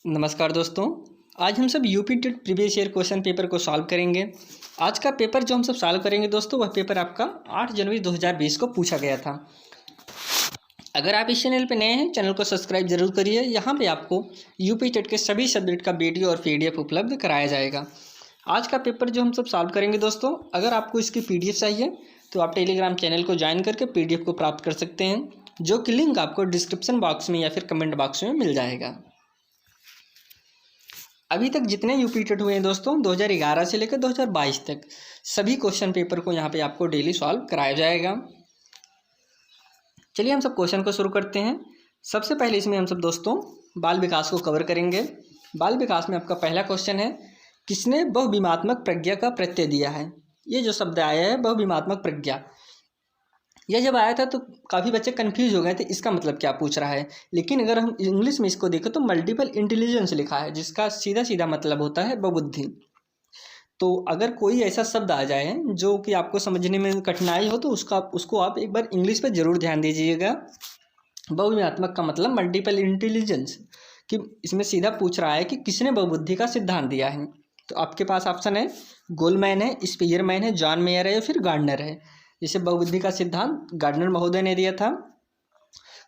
नमस्कार दोस्तों। आज हम सब UP TET previous year question paper को सॉल्व करेंगे। आज का पेपर जो हम सब सॉल्व करेंगे दोस्तों, वह पेपर आपका 8 जनवरी 2020 को पूछा गया था। अगर आप इस चैनल पर नए हैं, चैनल को सब्सक्राइब जरूर करिए। यहाँ पे आपको यूपी टेट के सभी सब्जेक्ट का वीडियो और पीडीएफ उपलब्ध कराया जाएगा। आज का पेपर जो हम सब सॉल्व करेंगे दोस्तों, अगर आपको इसकी पीडीएफ चाहिए तो आप टेलीग्राम चैनल को ज्वाइन करके पीडीएफ को प्राप्त कर सकते हैं, जो कि लिंक आपको डिस्क्रिप्शन बॉक्स में या फिर कमेंट बॉक्स में मिल जाएगा। अभी तक जितने यूपी टेट हुए हैं दोस्तों, 2011 से लेकर 2022 तक सभी क्वेश्चन पेपर को यहाँ पे आपको डेली सॉल्व कराया जाएगा। चलिए हम सब क्वेश्चन को शुरू करते हैं। सबसे पहले इसमें हम सब दोस्तों बाल विकास को कवर करेंगे। बाल विकास में आपका पहला क्वेश्चन है, किसने बहुविमात्मक प्रज्ञा का प्रत्यय दिया है। ये जो शब्द आया है बहुविमात्मक प्रज्ञा, यह जब आया था तो काफ़ी बच्चे कंफ्यूज हो गए थे, इसका मतलब क्या पूछ रहा है। लेकिन अगर हम इंग्लिश में इसको देखें तो मल्टीपल इंटेलिजेंस लिखा है, जिसका सीधा सीधा मतलब होता है बहुबुद्धि। तो अगर कोई ऐसा शब्द आ जाए जो कि आपको समझने में कठिनाई हो तो उसको आप एक बार इंग्लिश पर जरूर ध्यान दीजिएगा। बहुविमात्मक का मतलब मल्टीपल इंटेलिजेंस, कि इसमें सीधा पूछ रहा है कि किसने बहुबुद्धि का सिद्धांत दिया है। तो आपके पास ऑप्शन है गोलमैन है, स्पीयरमैन है, जॉन मेयर है या फिर गार्डनर है। जिसे बहुबुद्धि का सिद्धांत गार्डनर महोदय ने दिया था।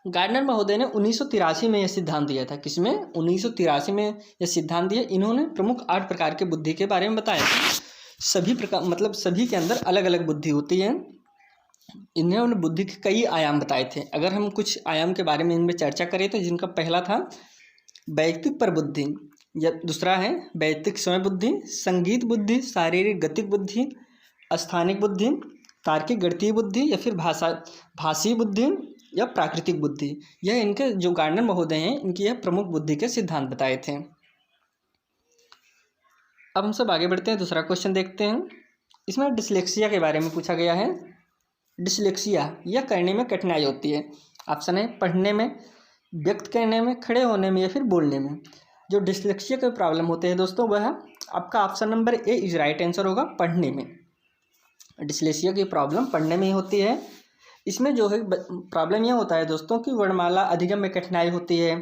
गार्डनर महोदय ने 1983 में यह सिद्धांत दिया था। किसमें? 1983 में यह सिद्धांत दिया। इन्होंने प्रमुख 8 प्रकार के बुद्धि के बारे में बताया था। सभी प्रकार मतलब सभी के अंदर अलग अलग बुद्धि होती है। इन्होंने बुद्धि के कई आयाम बताए थे। अगर हम कुछ आयाम के बारे में इनमें चर्चा करें तो जिनका पहला था वैयक्तिक प्रबुद्धि, या दूसरा है वैयक्तिक स्वयं बुद्धि, संगीत बुद्धि, शारीरिक गतिक बुद्धि, स्थानिक बुद्धि, तार्किक गणितीय बुद्धि या फिर भाषी बुद्धि या प्राकृतिक बुद्धि। यह इनके जो गार्डनर महोदय हैं, इनकी यह प्रमुख बुद्धि के सिद्धांत बताए थे। अब हम सब आगे बढ़ते हैं, दूसरा क्वेश्चन देखते हैं। इसमें डिसलेक्सिया के बारे में पूछा गया है। डिसलेक्सिया यह करने में कठिनाई होती है। ऑप्शन है पढ़ने में, व्यक्त करने में, खड़े होने में या फिर बोलने में। जो डिसलेक्सिया के प्रॉब्लम होते हैं दोस्तों, वह आपका option number A is right answer होगा, पढ़ने में। डिसलेक्सिया की प्रॉब्लम पढ़ने में ही होती है। इसमें जो है प्रॉब्लम यह होता है दोस्तों कि वर्णमाला अधिगम में कठिनाई होती है,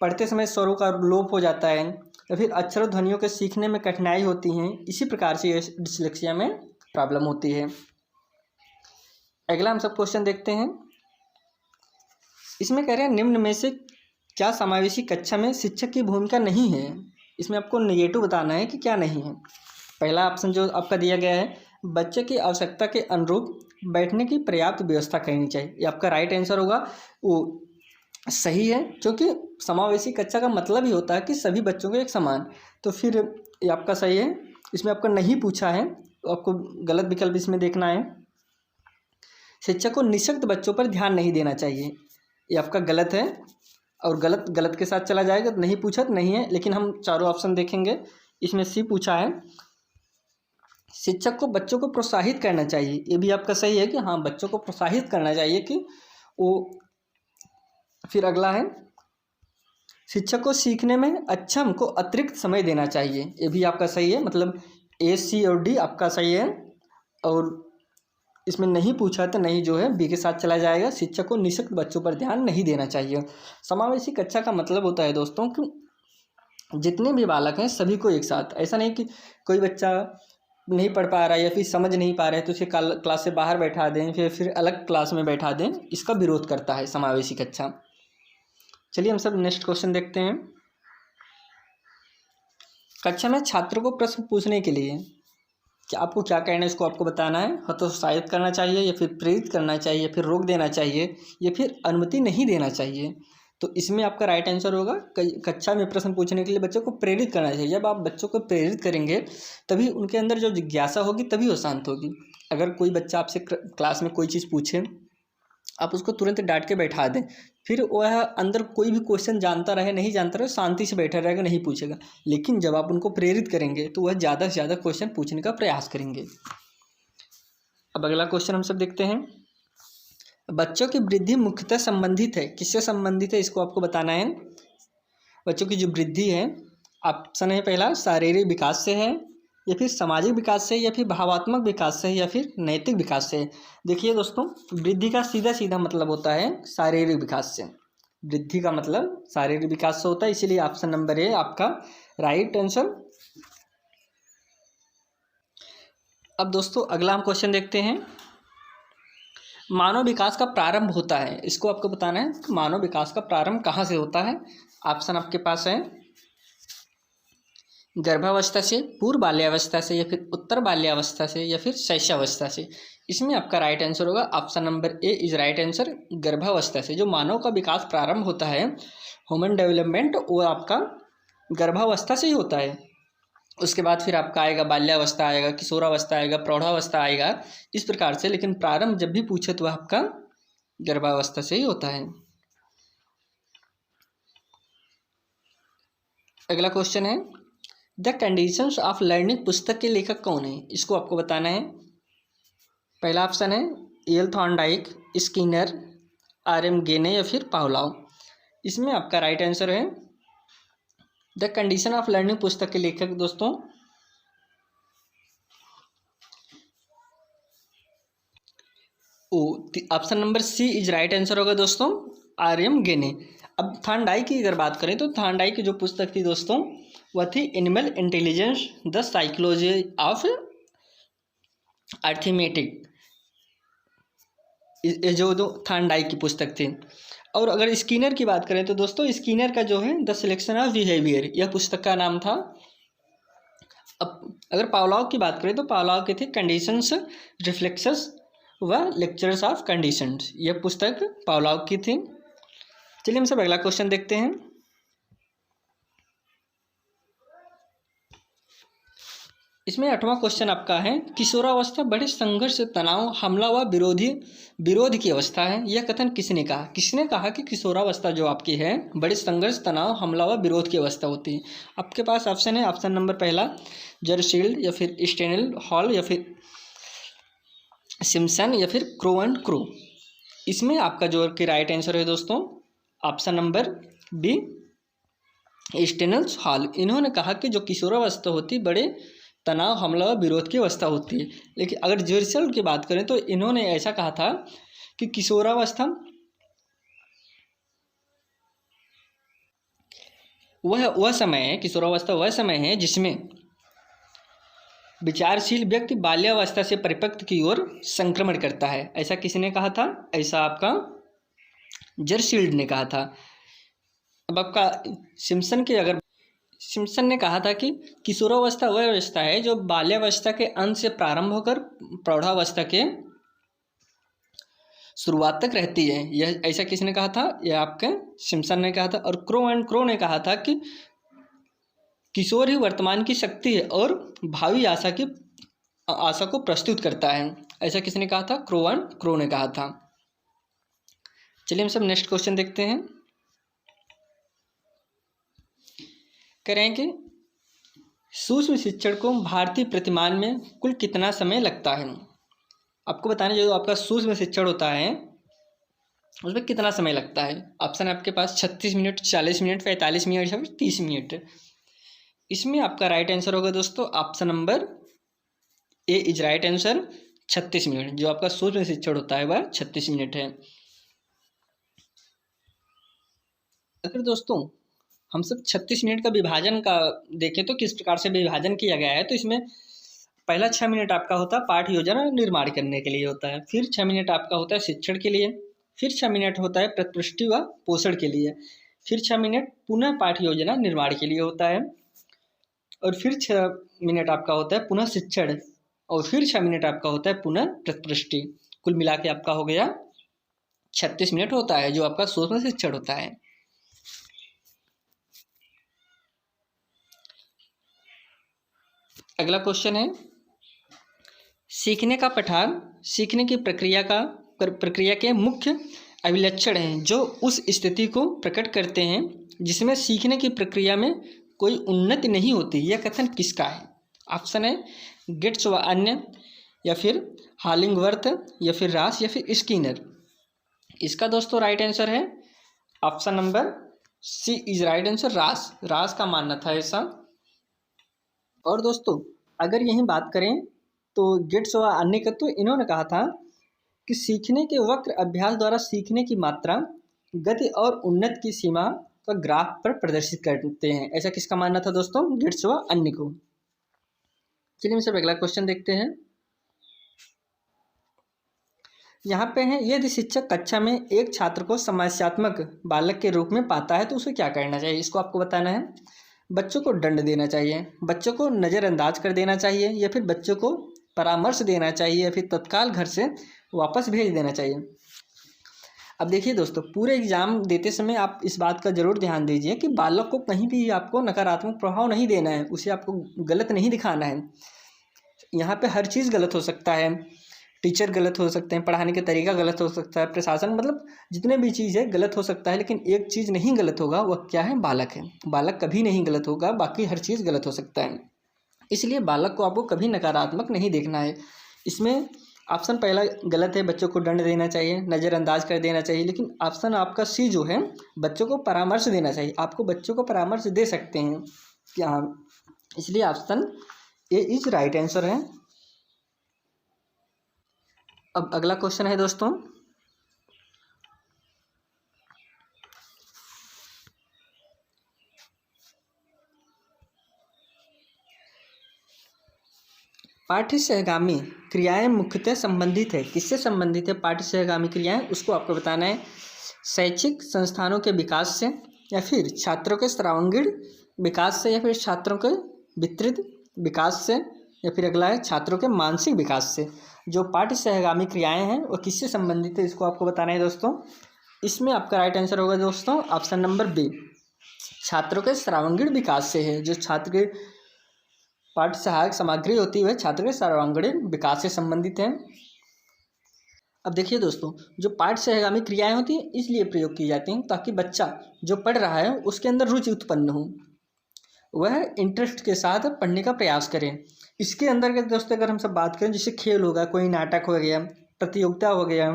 पढ़ते समय स्वरों का लोप हो जाता है या फिर अक्षर ध्वनियों के सीखने में कठिनाई होती हैं। इसी प्रकार से डिसलेक्सिया में प्रॉब्लम होती है। अगला हम सब क्वेश्चन देखते हैं। इसमें कह रहे हैं निम्न में से क्या समावेशी कक्षा में शिक्षक की भूमिका नहीं है। इसमें आपको नेगेटिव बताना है कि क्या नहीं है। पहला ऑप्शन जो आपका दिया गया है, बच्चे की आवश्यकता के अनुरूप बैठने की पर्याप्त व्यवस्था करनी चाहिए। ये आपका राइट आंसर होगा, वो सही है, क्योंकि समावेशी कक्षा का मतलब ही होता है कि सभी बच्चों को एक समान। तो फिर ये आपका सही है। इसमें आपका नहीं पूछा है तो आपको गलत विकल्प इसमें देखना है। शिक्षक को निःशक्त बच्चों पर ध्यान नहीं देना चाहिए, ये आपका गलत है और गलत गलत के साथ चला जाएगा। तो नहीं पूछा तो नहीं है, लेकिन हम चारों ऑप्शन देखेंगे। इसमें सी पूछा है, शिक्षक को बच्चों को प्रोत्साहित करना चाहिए। ये भी आपका सही है कि हाँ, बच्चों को प्रोत्साहित करना चाहिए कि वो। फिर अगला है, शिक्षक को सीखने में अक्षम को अतिरिक्त समय देना चाहिए। ये भी आपका सही है, मतलब ए, सी और डी आपका सही है। और इसमें नहीं पूछा तो नहीं जो है बी के साथ चला जाएगा। शिक्षक को निःशक्त बच्चों पर ध्यान नहीं देना चाहिए। समावेशी कक्षा का मतलब होता है दोस्तों कि जितने भी बालक हैं सभी को एक साथ, ऐसा नहीं कि कोई बच्चा नहीं पढ़ पा रहा है या फिर समझ नहीं पा रहा है तो उसे क्लास से बाहर बैठा दें, फिर अलग क्लास में बैठा दें। इसका विरोध करता है समावेशी कक्षा। चलिए हम सब नेक्स्ट क्वेश्चन देखते हैं। कक्षा में छात्रों को प्रश्न पूछने के लिए कि आपको क्या करना है, इसको आपको बताना है। हतोत्साहित करना चाहिए या फिर प्रेरित करना चाहिए या फिर रोक देना चाहिए या फिर अनुमति नहीं देना चाहिए। तो इसमें आपका राइट आंसर होगा, कक्षा में प्रश्न पूछने के लिए बच्चों को प्रेरित करना चाहिए। जब आप बच्चों को प्रेरित करेंगे तभी उनके अंदर जो जिज्ञासा होगी तभी वो शांत होगी। अगर कोई बच्चा आपसे क्लास में कोई चीज़ पूछे, आप उसको तुरंत डांट के बैठा दें, फिर वह अंदर कोई भी क्वेश्चन जानता रहे नहीं जानता रहे, शांति से बैठा रहेगा, नहीं पूछेगा। लेकिन जब आप उनको प्रेरित करेंगे तो वह ज़्यादा से ज़्यादा क्वेश्चन पूछने का प्रयास करेंगे। अब अगला क्वेश्चन हम सब देखते हैं। बच्चों की वृद्धि मुख्यतः संबंधित है, किससे संबंधित है इसको आपको बताना है। बच्चों की जो वृद्धि है, ऑप्शन है पहला शारीरिक विकास से है या फिर सामाजिक विकास से या फिर भावात्मक विकास से या फिर नैतिक विकास से। देखिए दोस्तों, वृद्धि का सीधा सीधा मतलब होता है शारीरिक विकास से। वृद्धि का मतलब शारीरिक विकास से होता है, इसीलिए ऑप्शन नंबर ए आपका राइट आंसर। अब दोस्तों अगला हम क्वेश्चन देखते हैं। मानव विकास का प्रारंभ होता है, इसको आपको बताना है कि मानव विकास का प्रारंभ कहाँ से होता है। ऑप्शन आपके पास है गर्भावस्था से, पूर्व बाल्यावस्था से, या फिर उत्तर बाल्यावस्था से, या फिर शैशवावस्था से। इसमें आपका राइट आंसर होगा option number A is right answer, गर्भावस्था से। जो मानव का विकास प्रारंभ होता है, ह्यूमन डेवलपमेंट, वो आपका गर्भावस्था से ही होता है। उसके बाद फिर आपका आएगा बाल्यावस्था, आएगा किशोरावस्था, आएगा प्रौढ़ावस्था, आएगा इस प्रकार से। लेकिन प्रारंभ जब भी पूछे तो आपका गर्भावस्था से ही होता है। अगला क्वेश्चन है द कंडीशंस ऑफ लर्निंग पुस्तक के लेखक कौन है, इसको आपको बताना है। पहला ऑप्शन है एल थॉर्नडाइक, स्किनर, आर.एम. गेने, या फिर पावलोव। इसमें आपका राइट आंसर है द कंडीशन ऑफ लर्निंग पुस्तक के लेखक दोस्तों option number C is right answer होगा दोस्तों, आर.एम. गेने। अब थॉर्नडाइक की अगर बात करें तो थॉर्नडाइक की जो पुस्तक थी दोस्तों वह थी animal intelligence the psychology of arithmetic, जो थॉर्नडाइक की पुस्तक थी। और अगर स्किनर की बात करें तो दोस्तों स्किनर का जो है द सिलेक्शन ऑफ बिहेवियर, यह पुस्तक का नाम था। अब अगर पावलोव की बात करें तो पावलोव के थे कंडीशंस, रिफ्लेक्शंस व लेक्चर्स ऑफ कंडीशंस, यह पुस्तक पावलोव की थी। चलिए हम सब अगला क्वेश्चन देखते हैं। इसमें 8वां क्वेश्चन आपका है किशोरावस्था बड़े संघर्ष, तनाव, हमला व विरोध की अवस्था है। यह कथन किसने कहा? किसने कहा कि किशोरावस्था जो आपकी है बड़े संघर्ष, तनाव, हमला व विरोध की अवस्था होती है? आपके पास ऑप्शन है, ऑप्शन नंबर पहला जर्सील्ड, या फिर स्टेनल हॉल, या फिर सिम्पसन, या फिर क्रो एंड क्रो। इसमें आपका जो कि राइट आंसर है दोस्तों ऑप्शन नंबर बी स्टेनल्स हॉल। इन्होंने कहा कि जो किशोरावस्था होती बड़े तनाव, हमला व विरोध की अवस्था होती है। लेकिन अगर जर्सील्ड की बात करें तो इन्होंने ऐसा कहा था कि किशोरावस्था वह समय है, किशोरावस्था वह समय है जिसमें विचारशील व्यक्ति बाल्यावस्था से परिपक्व की ओर संक्रमण करता है। ऐसा किसने कहा था? ऐसा आपका जर्सील्ड ने कहा था। अब आपका सिम्पसन ने कहा था कि किशोरावस्था वह अवस्था है जो बाल्यावस्था के अंत से प्रारंभ होकर प्रौढ़ावस्था के शुरुआत तक रहती है। यह ऐसा किसने कहा था? यह आपके सिम्पसन ने कहा था। और क्रो एंड क्रो ने कहा था कि किशोर ही वर्तमान की शक्ति है और भावी आशा को प्रस्तुत करता है। ऐसा किसने कहा था? क्रो एंड क्रो ने कहा था। चलिए हम सब नेक्स्ट क्वेश्चन देखते हैं। करें कि सूक्ष्म शिक्षण को भारतीय प्रतिमान में कुल कितना समय लगता है? आपको बताने जो आपका सूक्ष्म शिक्षण होता है उसमें कितना समय लगता है। ऑप्शन आपके पास 36 मिनट, 40 मिनट, 45 मिनट, या फिर 30 मिनट। इसमें आपका राइट आंसर होगा दोस्तों option number A is right answer, 36 minute. जो आपका सूक्ष्म शिक्षण होता है वह 36 मिनट है। अगर दोस्तों हम सब 36 मिनट का विभाजन का देखें तो किस प्रकार से विभाजन किया गया है, तो इसमें पहला 6 मिनट आपका होता है पाठ योजना निर्माण करने के लिए होता है, फिर 6 मिनट आपका होता है शिक्षण के लिए, फिर 6 मिनट होता है प्रतिपुष्टि व पोषण के लिए, फिर 6 मिनट पुनः पाठ योजना निर्माण के लिए होता है, और फिर 6 मिनट आपका होता है पुनः शिक्षण, और फिर 6 मिनट आपका होता है पुनः प्रतिपुष्टि। कुल मिला के आपका हो गया 36 मिनट होता है जो आपका सूक्ष्म शिक्षण होता है। अगला क्वेश्चन है सीखने का पठार सीखने की प्रक्रिया के मुख्य अभिलक्षण हैं जो उस स्थिति को प्रकट करते हैं जिसमें सीखने की प्रक्रिया में कोई उन्नति नहीं होती। यह कथन किसका है? ऑप्शन है गिट्स व अन्य, या फिर हॉलिंगवर्थ, या फिर रास, या फिर स्किनर। इसका दोस्तों राइट आंसर है option number C is right answer, Ross का मानना था ऐसा। और दोस्तों अगर यही बात करें तो गिट्स व अन्य का, तो इन्होंने कहा था कि सीखने के वक्र अभ्यास द्वारा सीखने की मात्रा गति और उन्नति की सीमा का ग्राफ पर प्रदर्शित करते हैं। ऐसा किसका मानना था दोस्तों? गिट्स व अन्य को। चलिए हम सब अगला क्वेश्चन देखते हैं। यहाँ पे है, यदि शिक्षक कक्षा में एक छात्र को समस्यात्मक बालक के रूप में पाता है तो उसे क्या करना चाहिए? इसको आपको बताना है। बच्चों को दंड देना चाहिए, बच्चों को नज़रअंदाज कर देना चाहिए, या फिर बच्चों को परामर्श देना चाहिए, या फिर तत्काल घर से वापस भेज देना चाहिए। अब देखिए दोस्तों, पूरे एग्जाम देते समय आप इस बात का जरूर ध्यान दीजिए कि बालक को कहीं भी आपको नकारात्मक प्रभाव नहीं देना है, उसे आपको गलत नहीं दिखाना है। यहाँ पे हर चीज़ गलत हो सकता है, टीचर गलत हो सकते हैं, पढ़ाने का तरीका गलत हो सकता है, प्रशासन, मतलब जितने भी चीज़ है गलत हो सकता है, लेकिन एक चीज़ नहीं गलत होगा, वह क्या है? बालक है। बालक कभी नहीं गलत होगा, बाकी हर चीज़ गलत हो सकता है। इसलिए बालक को आपको कभी नकारात्मक नहीं देखना है। इसमें ऑप्शन पहला गलत है, बच्चों को दंड देना चाहिए, नज़रअंदाज कर देना चाहिए, लेकिन ऑप्शन आपका सी जो है, बच्चों को परामर्श देना चाहिए। आपको बच्चों को परामर्श दे सकते हैं क्या? इसलिए option A is right answer है। अब अगला क्वेश्चन है दोस्तों, पाठ्य सहगामी क्रियाएं मुख्यतः संबंधित है, किससे संबंधित है पाठ्य सहगामी क्रियाएं? उसको आपको बताना है। शैक्षिक संस्थानों के विकास से, या फिर छात्रों के सर्वांगीण विकास से, या फिर छात्रों के वितरित विकास से, या फिर अगला है छात्रों के मानसिक विकास से। जो पाठ्य सहगामी क्रियाएं हैं वो किससे संबंधित है, इसको आपको बताना है दोस्तों। इसमें आपका राइट आंसर होगा दोस्तों ऑप्शन नंबर बी, छात्रों के सर्वांगीण विकास से है। जो छात्र के पाठ्य सहायक सामग्री होती है वह छात्र के सर्वांगीण विकास से संबंधित है। अब देखिए दोस्तों, जो पाठ्य सहगामी क्रियाएं होती हैं इसलिए प्रयोग की जाती हैं ताकि बच्चा जो पढ़ रहा है उसके अंदर रुचि उत्पन्न हो, वह इंटरेस्ट के साथ पढ़ने का प्रयास करें। इसके अंदर के दोस्तों अगर हम सब बात करें, जैसे खेल होगा, कोई नाटक हो गया, प्रतियोगिता हो गया,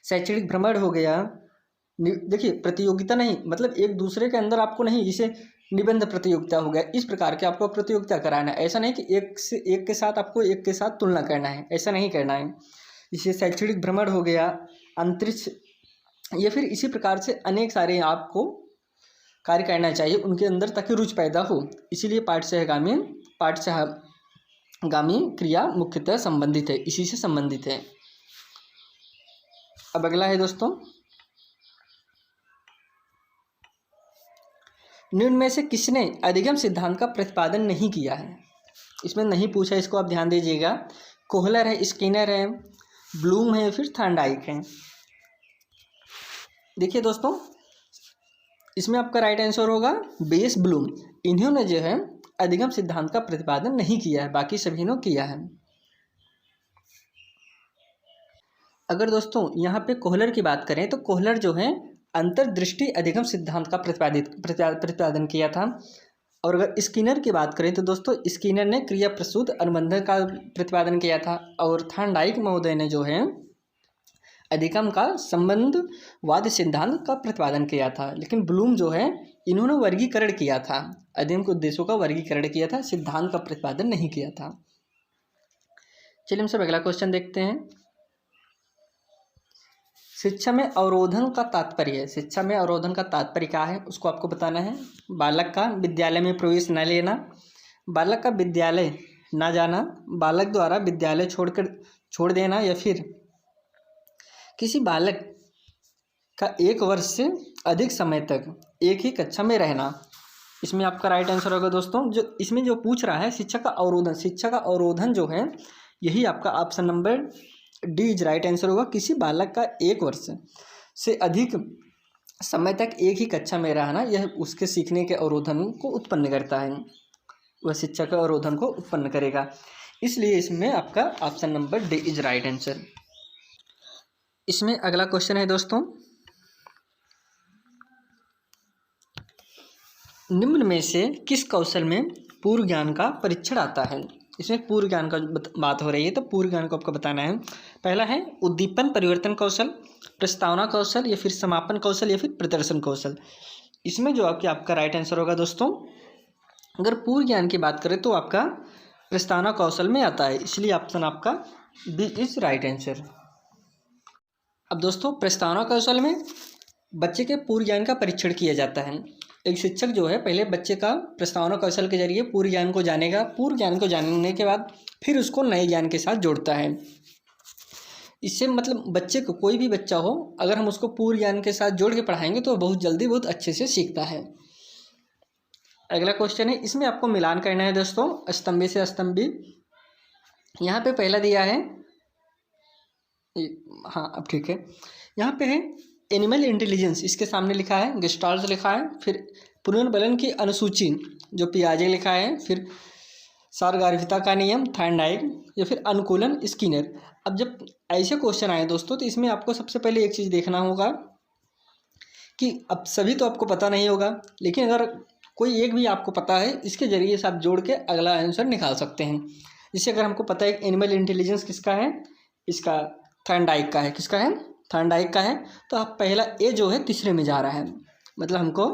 शैक्षणिक भ्रमण हो गया। देखिए प्रतियोगिता नहीं मतलब एक दूसरे के अंदर आपको नहीं, जैसे निबंध प्रतियोगिता हो गया, इस प्रकार के आपको प्रतियोगिता कराना है। ऐसा नहीं कि एक के साथ आपको एक के साथ तुलना करना है, ऐसा नहीं करना है। जैसे शैक्षणिक भ्रमण हो गया, अंतरिक्ष, या फिर इसी प्रकार से अनेक सारे आपको कार्य करना चाहिए उनके अंदर ताकि रुचि पैदा हो। इसीलिए पाठ्य सहगामी क्रिया मुख्यतः संबंधित है, इसी से संबंधित है। अब अगला है दोस्तों, निम्न में से किसने अधिगम सिद्धांत का प्रतिपादन नहीं किया है? इसमें नहीं पूछा, इसको आप ध्यान दीजिएगा। कोहलर है, स्किनर है, ब्लूम है, फिर थॉर्नडाइक है। देखिए दोस्तों, इसमें आपका राइट आंसर होगा बेस ब्लूम। इन्होंने जो है अधिगम सिद्धांत का प्रतिपादन नहीं किया है, बाकी सभी ने किया है। अगर दोस्तों यहाँ पे कोहलर की बात करें तो कोहलर जो है अंतर्दृष्टि अधिगम सिद्धांत का प्रतिपादन किया था। और अगर स्किनर की बात करें तो दोस्तों स्किनर ने क्रिया प्रसूत अनुबंध का प्रतिपादन किया था। और थॉर्नडाइक महोदय ने जो है अधिगम का संबंधवाद सिद्धांत का प्रतिपादन किया था। लेकिन ब्लूम जो है इन्होंने वर्गीकरण किया था, अधिगम के उद्देश्यों का वर्गीकरण किया था, सिद्धांत का प्रतिपादन नहीं किया था। चलिए हम सब अगला क्वेश्चन देखते हैं। शिक्षा में अवरोधन का तात्पर्य, शिक्षा में अवरोधन का तात्पर्य क्या है उसको आपको बताना है। बालक का विद्यालय में प्रवेश न लेना, बालक का विद्यालय न जाना, बालक द्वारा विद्यालय छोड़ देना, या फिर किसी बालक का 1 वर्ष से अधिक समय तक एक ही कक्षा में रहना। इसमें आपका राइट आंसर होगा दोस्तों, जो इसमें जो पूछ रहा है शिक्षा का अवरोधन, शिक्षा का अवरोधन जो है यही आपका option number D is right answer होगा। किसी बालक का 1 वर्ष से अधिक समय तक एक ही कक्षा में रहना, यह उसके सीखने के अवरोधन को उत्पन्न करता है, वह शिक्षा के अवरोधन को उत्पन्न करेगा। इसलिए इसमें आपका option number D is right answer. इसमें अगला क्वेश्चन है दोस्तों, निम्न में से किस कौशल में पूर्व ज्ञान का परीक्षण आता है? इसमें पूर्व ज्ञान का बात हो रही है तो पूर्व ज्ञान को आपको बताना है। पहला है उद्दीपन परिवर्तन कौशल, प्रस्तावना कौशल, या फिर समापन कौशल, या फिर प्रदर्शन कौशल। इसमें जो आपका राइट आंसर होगा दोस्तों, अगर पूर्व ज्ञान की बात करें तो आपका प्रस्तावना कौशल में आता है, इसलिए ऑप्शन आपका बी इज राइट आंसर। अब दोस्तों प्रस्तावना कौशल में बच्चे के पूर्व ज्ञान का परीक्षण किया जाता है। एक शिक्षक जो है पहले बच्चे का प्रस्तावना कौशल के जरिए पूर्व ज्ञान को जानेगा, पूर्व ज्ञान को जानने के बाद फिर उसको नए ज्ञान के साथ जोड़ता है। इससे मतलब बच्चे को, कोई भी बच्चा हो, अगर हम उसको पूर्व ज्ञान के साथ जोड़ के पढ़ाएंगे तो बहुत जल्दी बहुत अच्छे से सीखता है। अगला क्वेश्चन है, इसमें आपको मिलान करना है दोस्तों, स्तंभी से स्तंभी। यहाँ पे पहला दिया है, हाँ अब ठीक है, यहाँ पे है एनिमल इंटेलिजेंस, इसके सामने लिखा है गेस्टाल्ट लिखा है, फिर पुनर्बलन की अनुसूची जो पियाजे लिखा है, फिर सारगार्भिता का नियम थायरनडाइक, या फिर अनुकूलन स्किनर। अब जब ऐसे क्वेश्चन आए दोस्तों तो इसमें आपको सबसे पहले एक चीज़ देखना होगा कि अब सभी तो आपको पता नहीं होगा, लेकिन अगर कोई एक भी आपको पता है, इसके जरिए से आप जोड़ के अगला आंसर निकाल सकते हैं। जैसे अगर हमको पता है एनिमल इंटेलिजेंस किसका है, इसका थायरनडाइक का है, किसका है, थायरनडाइक का है, तो आप पहला ए जो है तीसरे में जा रहा है, मतलब हमको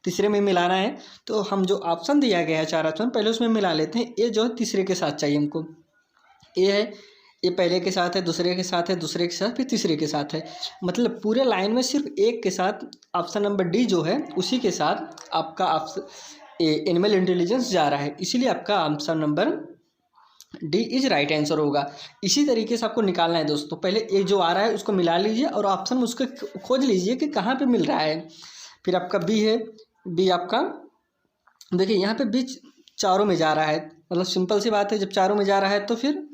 तीसरे में मिलाना है। तो हम जो ऑप्शन दिया गया है 4 ऑप्शन, पहले उसमें मिला लेते हैं। ए जो है तीसरे के साथ चाहिए हमको, ए है, ये पहले के साथ है, दूसरे के साथ है, दूसरे के साथ, फिर तीसरे के साथ है, मतलब पूरे लाइन में सिर्फ एक के साथ ऑप्शन नंबर डी जो है उसी के साथ आपका ऑप्शन एनिमल इंटेलिजेंस जा रहा है, इसीलिए आपका option number D is right answer होगा। इसी तरीके से आपको निकालना है दोस्तों, पहले ए जो आ रहा है उसको मिला लीजिए और ऑप्शन उसको खोज लीजिए कि कहाँ पे मिल रहा है। फिर आपका बी है, बी आपका देखिए यहाँ पे बी चारों में जा रहा है, मतलब सिंपल सी बात है, जब चारों में जा रहा है तो फिर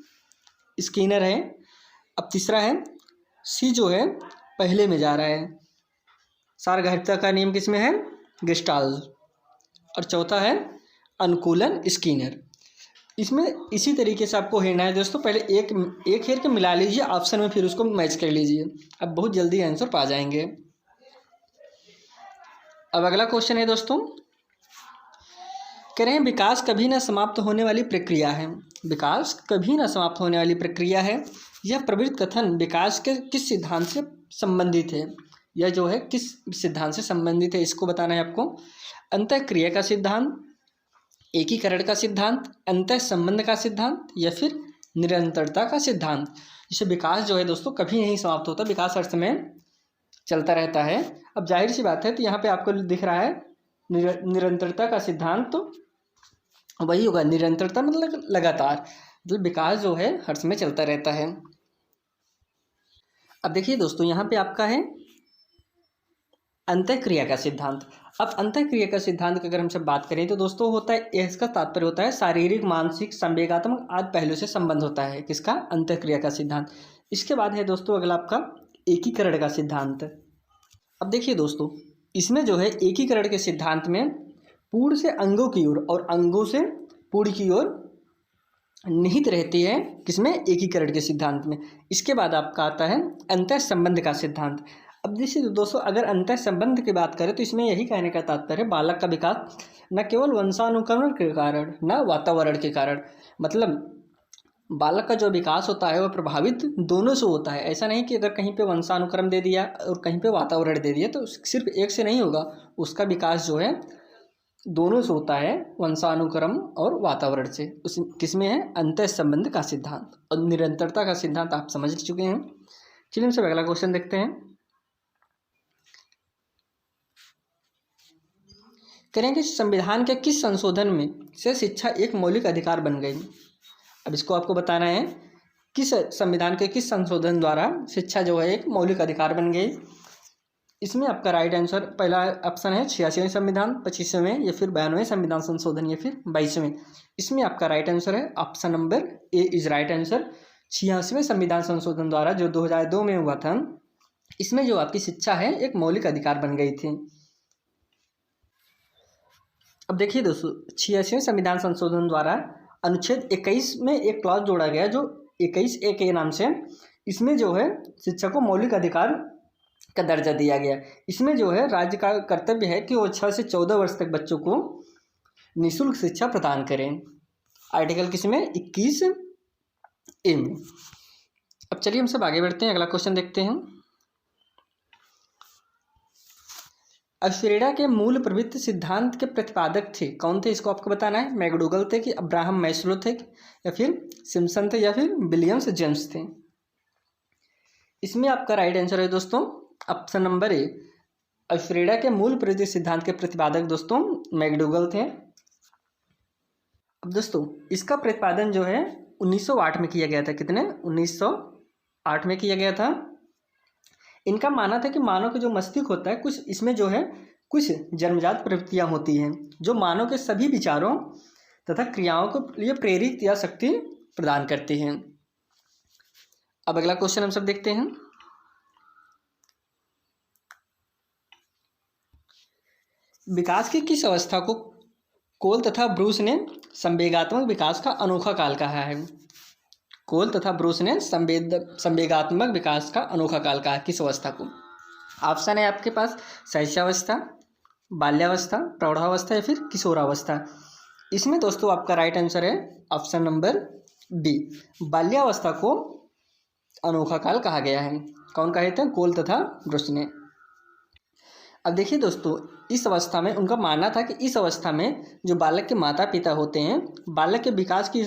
स्किनर है। अब तीसरा है सी जो है पहले में जा रहा है, सारगार्भिता का नियम किस में है, गेस्टाल्ट, और चौथा है अनुकूलन स्किनर। इसमें इसी तरीके से आपको हेरना है दोस्तों, पहले एक हेर के मिला लीजिए ऑप्शन में, फिर उसको मैच कर लीजिए, अब बहुत जल्दी आंसर पा जाएंगे। अब अगला क्वेश्चन है दोस्तों, कह रहे हैं विकास कभी ना समाप्त होने वाली प्रक्रिया है। विकास कभी ना समाप्त होने वाली प्रक्रिया है, यह प्रवृत्त कथन विकास के किस सिद्धांत से संबंधित है, यह जो है किस सिद्धांत से संबंधित है, इसको बताना है आपको। अंतःक्रिया का सिद्धांत, एकीकरण का सिद्धांत, अंतः संबंध का सिद्धांत, या फिर निरंतरता का सिद्धांत। जैसे विकास जो है दोस्तों कभी नहीं समाप्त होता, विकास हर समय चलता रहता है। अब जाहिर सी बात है, तो यहाँ पे आपको दिख रहा है निरंतरता का सिद्धांत, तो वही होगा, निरंतरता मतलब लगातार, मतलब विकास जो है हर समय चलता रहता है। अब देखिए दोस्तों यहाँ पे आपका है अंतःक्रिया का सिद्धांत। अब अंतःक्रिया का सिद्धांत की अगर हमसे बात करें तो दोस्तों होता है, इसका तात्पर्य होता है शारीरिक, मानसिक, संवेगात्मक आदि पहलू से संबंध होता है, किसका, अंतःक्रिया का सिद्धांत। इसके बाद है दोस्तों अगला आपका एकीकरण का सिद्धांत। अब देखिए दोस्तों इसमें जो है एकीकरण के सिद्धांत में पूर्ण से अंगों की ओर और अंगों से पूर्ण की ओर निहित रहती है, किसमें, एकीकरण के सिद्धांत में। इसके बाद आपका आता है अंतः संबंध का सिद्धांत। अब देखिए दोस्तों अगर अंतः संबंध की बात करें तो इसमें यही कहने का तात्पर्य है बालक का विकास न केवल वंशानुक्रमण के कारण, न वातावरण के कारण, मतलब बालक का जो विकास होता है वह प्रभावित दोनों से होता है। ऐसा नहीं कि अगर कहीं पे वंशानुक्रम दे दिया और कहीं पे वातावरण दे दिया तो सिर्फ एक से नहीं होगा, उसका विकास जो है दोनों से होता है, वंशानुक्रम और वातावरण से। उस किसमें है, अंतः संबंध का सिद्धांत। और निरंतरता का सिद्धांत आप समझ चुके हैं। चलिए हम सब अगला क्वेश्चन देखते हैं। करेंगे संविधान के किस संशोधन में से शिक्षा एक मौलिक अधिकार बन गई। अब इसको आपको बताना है किस संविधान के किस संशोधन द्वारा शिक्षा जो है एक मौलिक अधिकार बन गई। इसमें आपका राइट आंसर पहला ऑप्शन है 86वें संविधान, 25वें, या फिर 92वें संविधान संशोधन, या फिर 22वें। इसमें आपका राइट आंसर है option number A is right answer, 86वें संविधान संशोधन द्वारा जो 2002 में हुआ था। इसमें जो आपकी शिक्षा है एक मौलिक अधिकार बन गई थी। अब देखिए दोस्तों 86वें संविधान संशोधन द्वारा अनुच्छेद 21 में एक क्लॉज जोड़ा गया जो 21A के नाम से, इसमें जो है शिक्षा को मौलिक अधिकार का दर्जा दिया गया। इसमें जो है राज्य का कर्तव्य है कि वो 6 से 14 वर्ष तक बच्चों को निःशुल्क शिक्षा प्रदान करें। आर्टिकल किसमें, 21A में। अब चलिए हम सब आगे बढ़ते हैं, अगला क्वेश्चन देखते हैं। अफ्रीडा के मूल प्रवृत्ति सिद्धांत के प्रतिपादक थे, कौन थे, इसको आपको बताना है। मैकडूगल थे कि अब्राहम मैस्लो थे, या फिर सिम्पसन थे, या फिर विलियम्स जेम्स थे। इसमें आपका राइट आंसर है दोस्तों ऑप्शन नंबर ए अल्फ्रेडा के मूल प्रयोज्य सिद्धांत के प्रतिपादक दोस्तों मैकडूगल थे। अब दोस्तों इसका प्रतिपादन जो है 1908 में किया गया था। कितने? 1908 में किया गया था। इनका मानना था कि मानव का जो मस्तिष्क होता है कुछ इसमें जो है कुछ जन्मजात प्रवृत्तियां होती हैं जो मानव के सभी विचारों तथा क्रियाओं को लिए प्रेरित या शक्ति प्रदान करती हैं। अब अगला क्वेश्चन हम सब देखते हैं। विकास की किस अवस्था को कोल तथा ब्रूस ने संवेगात्मक विकास का अनोखा काल कहा है? कोल तथा ब्रूस ने संवेगात्मक विकास का अनोखा काल कहा है। किस अवस्था को? ऑप्शन है आपके पास शैशवावस्था, बाल्यावस्था, प्रौढ़ावस्था या फिर किशोरावस्था। इसमें दोस्तों आपका राइट आंसर है ऑप्शन नंबर बी, बाल्यावस्था को अनोखा काल कहा गया है। कौन कहे थे? कोल तथा ब्रूस ने। अब देखिए दोस्तों इस अवस्था में उनका मानना था कि इस अवस्था में जो बालक के माता पिता होते हैं बालक के विकास की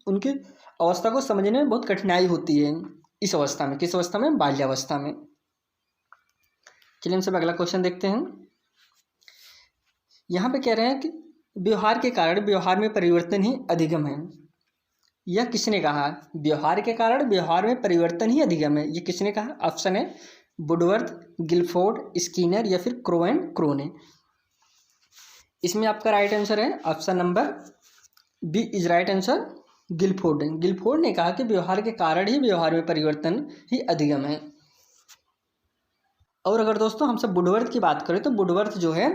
उनकी अवस्था को समझने में बहुत कठिनाई होती है इस अवस्था में। किस अवस्था में? बाल्यावस्था में। चलिए हम सब अगला क्वेश्चन देखते हैं। यहाँ पे कह रहे हैं कि व्यवहार के कारण व्यवहार में परिवर्तन ही अधिगम है। यह किसने कहा? व्यवहार के कारण व्यवहार में परिवर्तन ही अधिगम है, ये किसने कहा? ऑप्शन है वुडवर्थ, गिलफोर्ड, स्किनर या फिर क्रो एंड क्रो ने। इसमें आपका राइट आंसर है option number B is right answer, Guilford. Guilford ने कहा कि व्यवहार के कारण ही व्यवहार में परिवर्तन ही अधिगम है। और अगर दोस्तों हम सब वुडवर्थ की बात करें तो वुडवर्थ जो है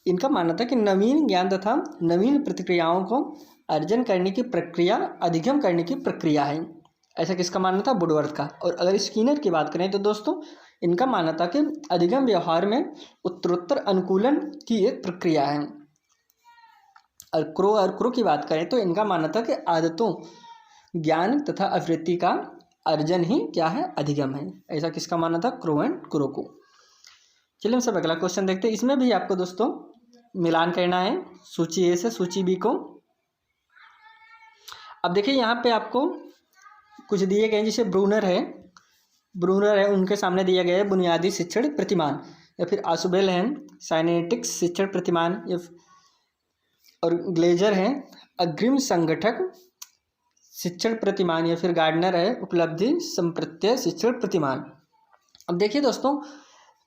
इनका मानना था कि नवीन ज्ञान तथा नवीन प्रतिक्रियाओं को अर्जन करने की प्रक्रिया अधिगम करने की प्रक्रिया है। ऐसा किसका मानना था? वुडवर्थ का। और अगर स्किनर की बात करें तो दोस्तों इनका मानना था कि अधिगम व्यवहार में उत्तरोत्तर अनुकूलन की एक प्रक्रिया है। और क्रो की बात करें तो इनका मानना था कि आदतों, ज्ञान तथा आवृत्ति का अर्जन ही क्या है? अधिगम है। ऐसा किसका मानना था? क्रो एंड क्रो को। चलिए हम सब अगला क्वेश्चन देखते हैं। इसमें भी आपको दोस्तों मिलान करना है सूची ए से सूची बी को। अब देखिए यहाँ पे आपको कुछ दिए गए हैं, जैसे ब्रूनर है उनके सामने दिया गया है बुनियादी शिक्षण प्रतिमान, या फिर आशुबेल है साइनेटिक्स शिक्षण प्रतिमान, या और ग्लेजर है अग्रिम संगठक शिक्षण प्रतिमान, या फिर गार्डनर है उपलब्धि संप्रत्यय शिक्षण प्रतिमान। अब देखिए दोस्तों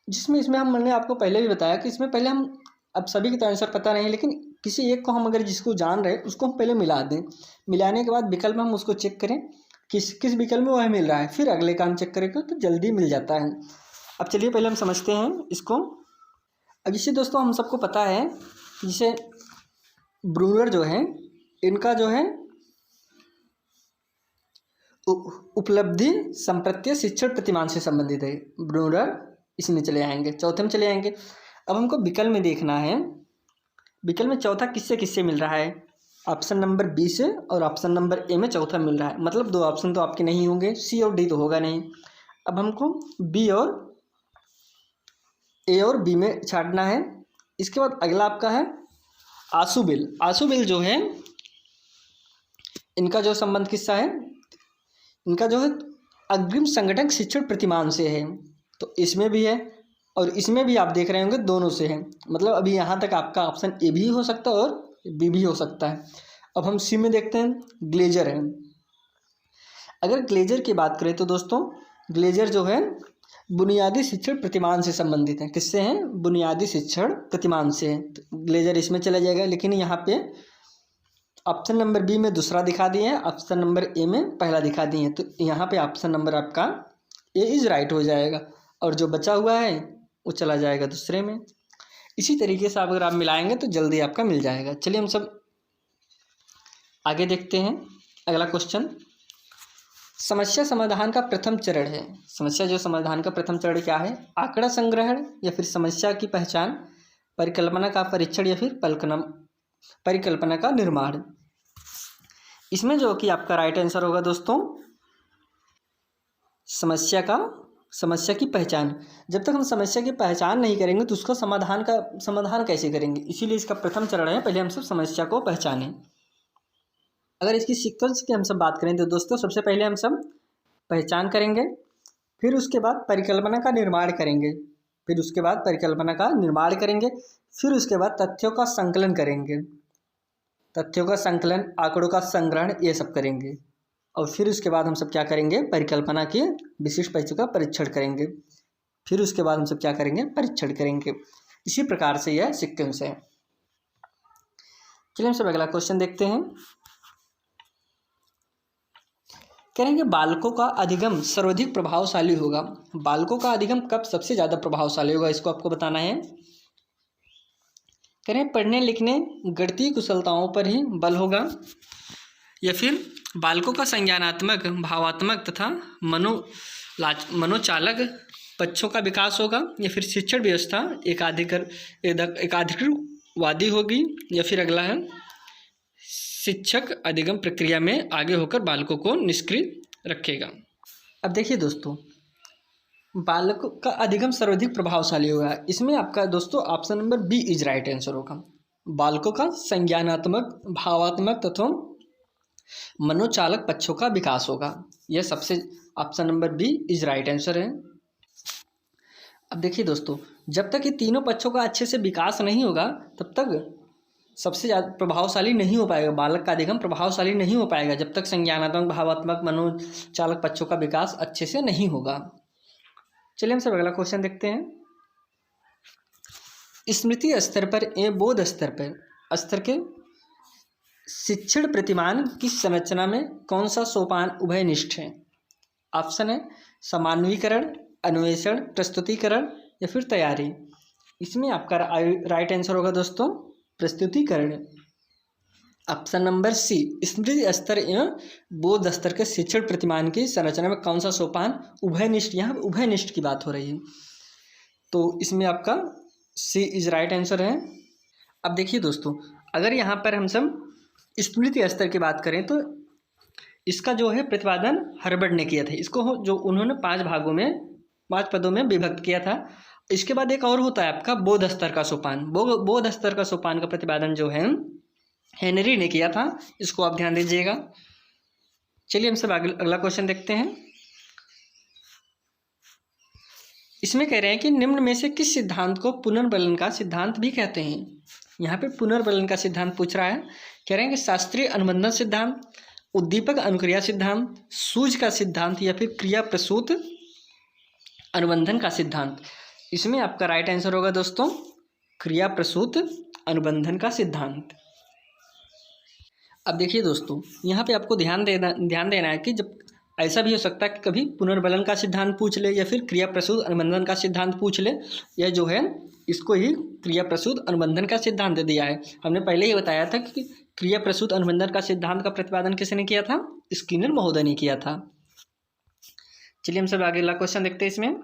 जिसमें इसमें मैंने आपको पहले भी बताया कि इसमें पहले हम, अब सभी की तो आंसर पता नहीं, लेकिन किसी एक को हम अगर जिसको जान रहे उसको हम पहले मिला दें। मिलाने के बाद विकल्प हम उसको चेक करें किस विकल्प में वह मिल रहा है, फिर अगले काम चेक करेंगे तो जल्दी मिल जाता है। अब चलिए पहले हम समझते हैं इसको। अब इसे दोस्तों हम सबको पता है जिसे ब्रूनर जो है इनका जो है उपलब्धि संप्रत्यय शिक्षण प्रतिमान से संबंधित है। ब्रूनर इसमें चले आएंगे, चौथे में चले आएंगे। अब हमको विकल्प में देखना है, विकल्प में चौथा किससे किससे मिल रहा है? ऑप्शन नंबर बी से और ऑप्शन नंबर ए में चौथा मिल रहा है। मतलब दो ऑप्शन तो आपके नहीं होंगे, सी और डी तो होगा नहीं। अब हमको बी और ए और बी में छांटना है। इसके बाद अगला आपका है आशुबिल। आशुबिल जो है इनका जो संबंध किससा है? इनका जो है अग्रिम संगठक शिक्षण प्रतिमान से है। तो इसमें भी है और इसमें भी आप देख रहे होंगे दोनों से है। मतलब अभी यहाँ तक आपका ऑप्शन ए भी हो सकता है और बी भी हो सकता है। अब हम सी में देखते हैं, ग्लेजर है। अगर ग्लेजर की बात करें तो दोस्तों ग्लेजर जो है बुनियादी शिक्षण प्रतिमान से संबंधित है। किससे हैं? बुनियादी शिक्षण प्रतिमान से है। तो ग्लेजर इसमें चला जाएगा, लेकिन यहाँ पे ऑप्शन नंबर बी में दूसरा दिखा दिए हैं, ऑप्शन नंबर ए में पहला दिखा दिए हैं। तो यहाँ पे ऑप्शन नंबर आपका ए इज राइट हो जाएगा और जो बचा हुआ है वो चला जाएगा दूसरे में। इसी तरीके से अगर आप मिलाएंगे तो जल्दी आपका मिल जाएगा। चलिए हम सब आगे देखते हैं अगला क्वेश्चन। समस्या समाधान का प्रथम चरण है। समस्या जो समाधान का प्रथम चरण क्या है? आंकड़ा संग्रहण या फिर समस्या की पहचान, परिकल्पना का परीक्षण या फिर परिकल्पना का निर्माण। इसमें जो कि आपका राइट आंसर होगा दोस्तों समस्या की पहचान। जब तक हम समस्या की पहचान नहीं करेंगे तो उसका समाधान कैसे करेंगे? इसीलिए इसका प्रथम चरण है पहले हम सब समस्या को पहचानें। अगर इसकी सीक्वेंस की हम सब बात करें तो दोस्तों सबसे पहले हम सब पहचान करेंगे, फिर उसके बाद परिकल्पना का निर्माण करेंगे, फिर उसके बाद परिकल्पना का निर्माण करेंगे, फिर उसके बाद तथ्यों का संकलन करेंगे, तथ्यों का संकलन, आंकड़ों का संग्रहण, ये सब करेंगे। और फिर उसके बाद हम सब क्या करेंगे, परिकल्पना के विशिष्ट पहलुओं का परीक्षण करेंगे। फिर उसके बाद हम सब क्या करेंगे, परीक्षण करेंगे। इसी प्रकार से यह सीक्वेंस है। चलिए हम सब अगला क्वेश्चन देखते हैं। करेंगे बालकों का अधिगम सर्वाधिक प्रभावशाली होगा। बालकों का अधिगम कब सबसे ज़्यादा प्रभावशाली होगा, इसको आपको बताना है। करें पढ़ने लिखने गणितीय कुशलताओं पर ही बल होगा, या फिर बालकों का संज्ञानात्मक, भावात्मक तथा मनोचालक पक्षों का विकास होगा, या फिर शिक्षण व्यवस्था एकाधिकृतवादी होगी, या फिर अगला है शिक्षक अधिगम प्रक्रिया में आगे होकर बालकों को निष्क्रिय रखेगा। अब देखिए दोस्तों, बालकों का अधिगम सर्वाधिक प्रभावशाली होगा, इसमें आपका दोस्तों option number B is right answer होगा। बालकों का संज्ञानात्मक, भावात्मक तथा मनोचालक पक्षों का विकास होगा, यह सबसे option number B is right answer है। अब देखिए दोस्तों, जब तक ये तीनों पक्षों का अच्छे से विकास नहीं होगा तब तक सबसे ज़्यादा प्रभावशाली नहीं हो पाएगा, बालक का अधिगम प्रभावशाली नहीं हो पाएगा जब तक संज्ञानात्मक, भावात्मक, मनोचालक पक्षों का विकास अच्छे से नहीं होगा। चलिए हम सब अगला क्वेश्चन देखते हैं। स्मृति स्तर पर एवं बोध स्तर के शिक्षण प्रतिमान की संरचना में कौन सा सोपान उभयनिष्ठ है? ऑप्शन है सामान्यीकरण, अन्वेषण, प्रस्तुतिकरण या फिर तैयारी। इसमें आपका राइट आंसर होगा दोस्तों प्रस्तुतिकरण। ऑप्शन नंबर सी, स्मृति स्तर एवं बोध स्तर के शिक्षण प्रतिमान की संरचना में कौन सा सोपान उभयनिष्ठ, यहाँ पर उभयनिष्ठ की बात हो रही है, तो इसमें आपका सी इज राइट आंसर है। अब देखिए दोस्तों, अगर यहाँ पर हम सब स्मृति स्तर की बात करें तो इसका जो है प्रतिपादन हर्बर्ट ने किया था। इसको जो उन्होंने 5 पदों में विभक्त किया था। इसके बाद एक और होता है आपका बोध स्तर का सोपान। बोध स्तर का सोपान का प्रतिपादन जो है हेनरी ने किया था, इसको आप ध्यान दीजिएगा। चलिए हम सब अगला क्वेश्चन देखते हैं। इसमें कह रहे हैं कि निम्न में से किस सिद्धांत को पुनर्बलन का सिद्धांत भी कहते हैं? यहाँ पे पुनर्बलन का सिद्धांत पूछ रहा है। कह रहे हैं कि शास्त्रीय अनुबंधन सिद्धांत, उद्दीपक अनुक्रिया सिद्धांत, सूझ का सिद्धांत या फिर क्रिया प्रसूत अनुबंधन का सिद्धांत। इसमें आपका राइट आंसर होगा दोस्तों क्रिया प्रसूत अनुबंधन का सिद्धांत। अब देखिए दोस्तों, यहाँ पे आपको ध्यान देना है कि जब ऐसा भी हो सकता है कि कभी पुनर्बलन का सिद्धांत पूछ ले या फिर क्रिया प्रसूत अनुबंधन का सिद्धांत पूछ ले। यह जो है इसको ही क्रिया प्रसूत अनुबंधन का सिद्धांत दे दिया है। हमने पहले ही बताया था कि क्रिया प्रसूत अनुबंधन का सिद्धांत का प्रतिपादन किसने किया था? स्किनर महोदय ने किया था। चलिए हम सब आगे अगला क्वेश्चन देखते हैं। इसमें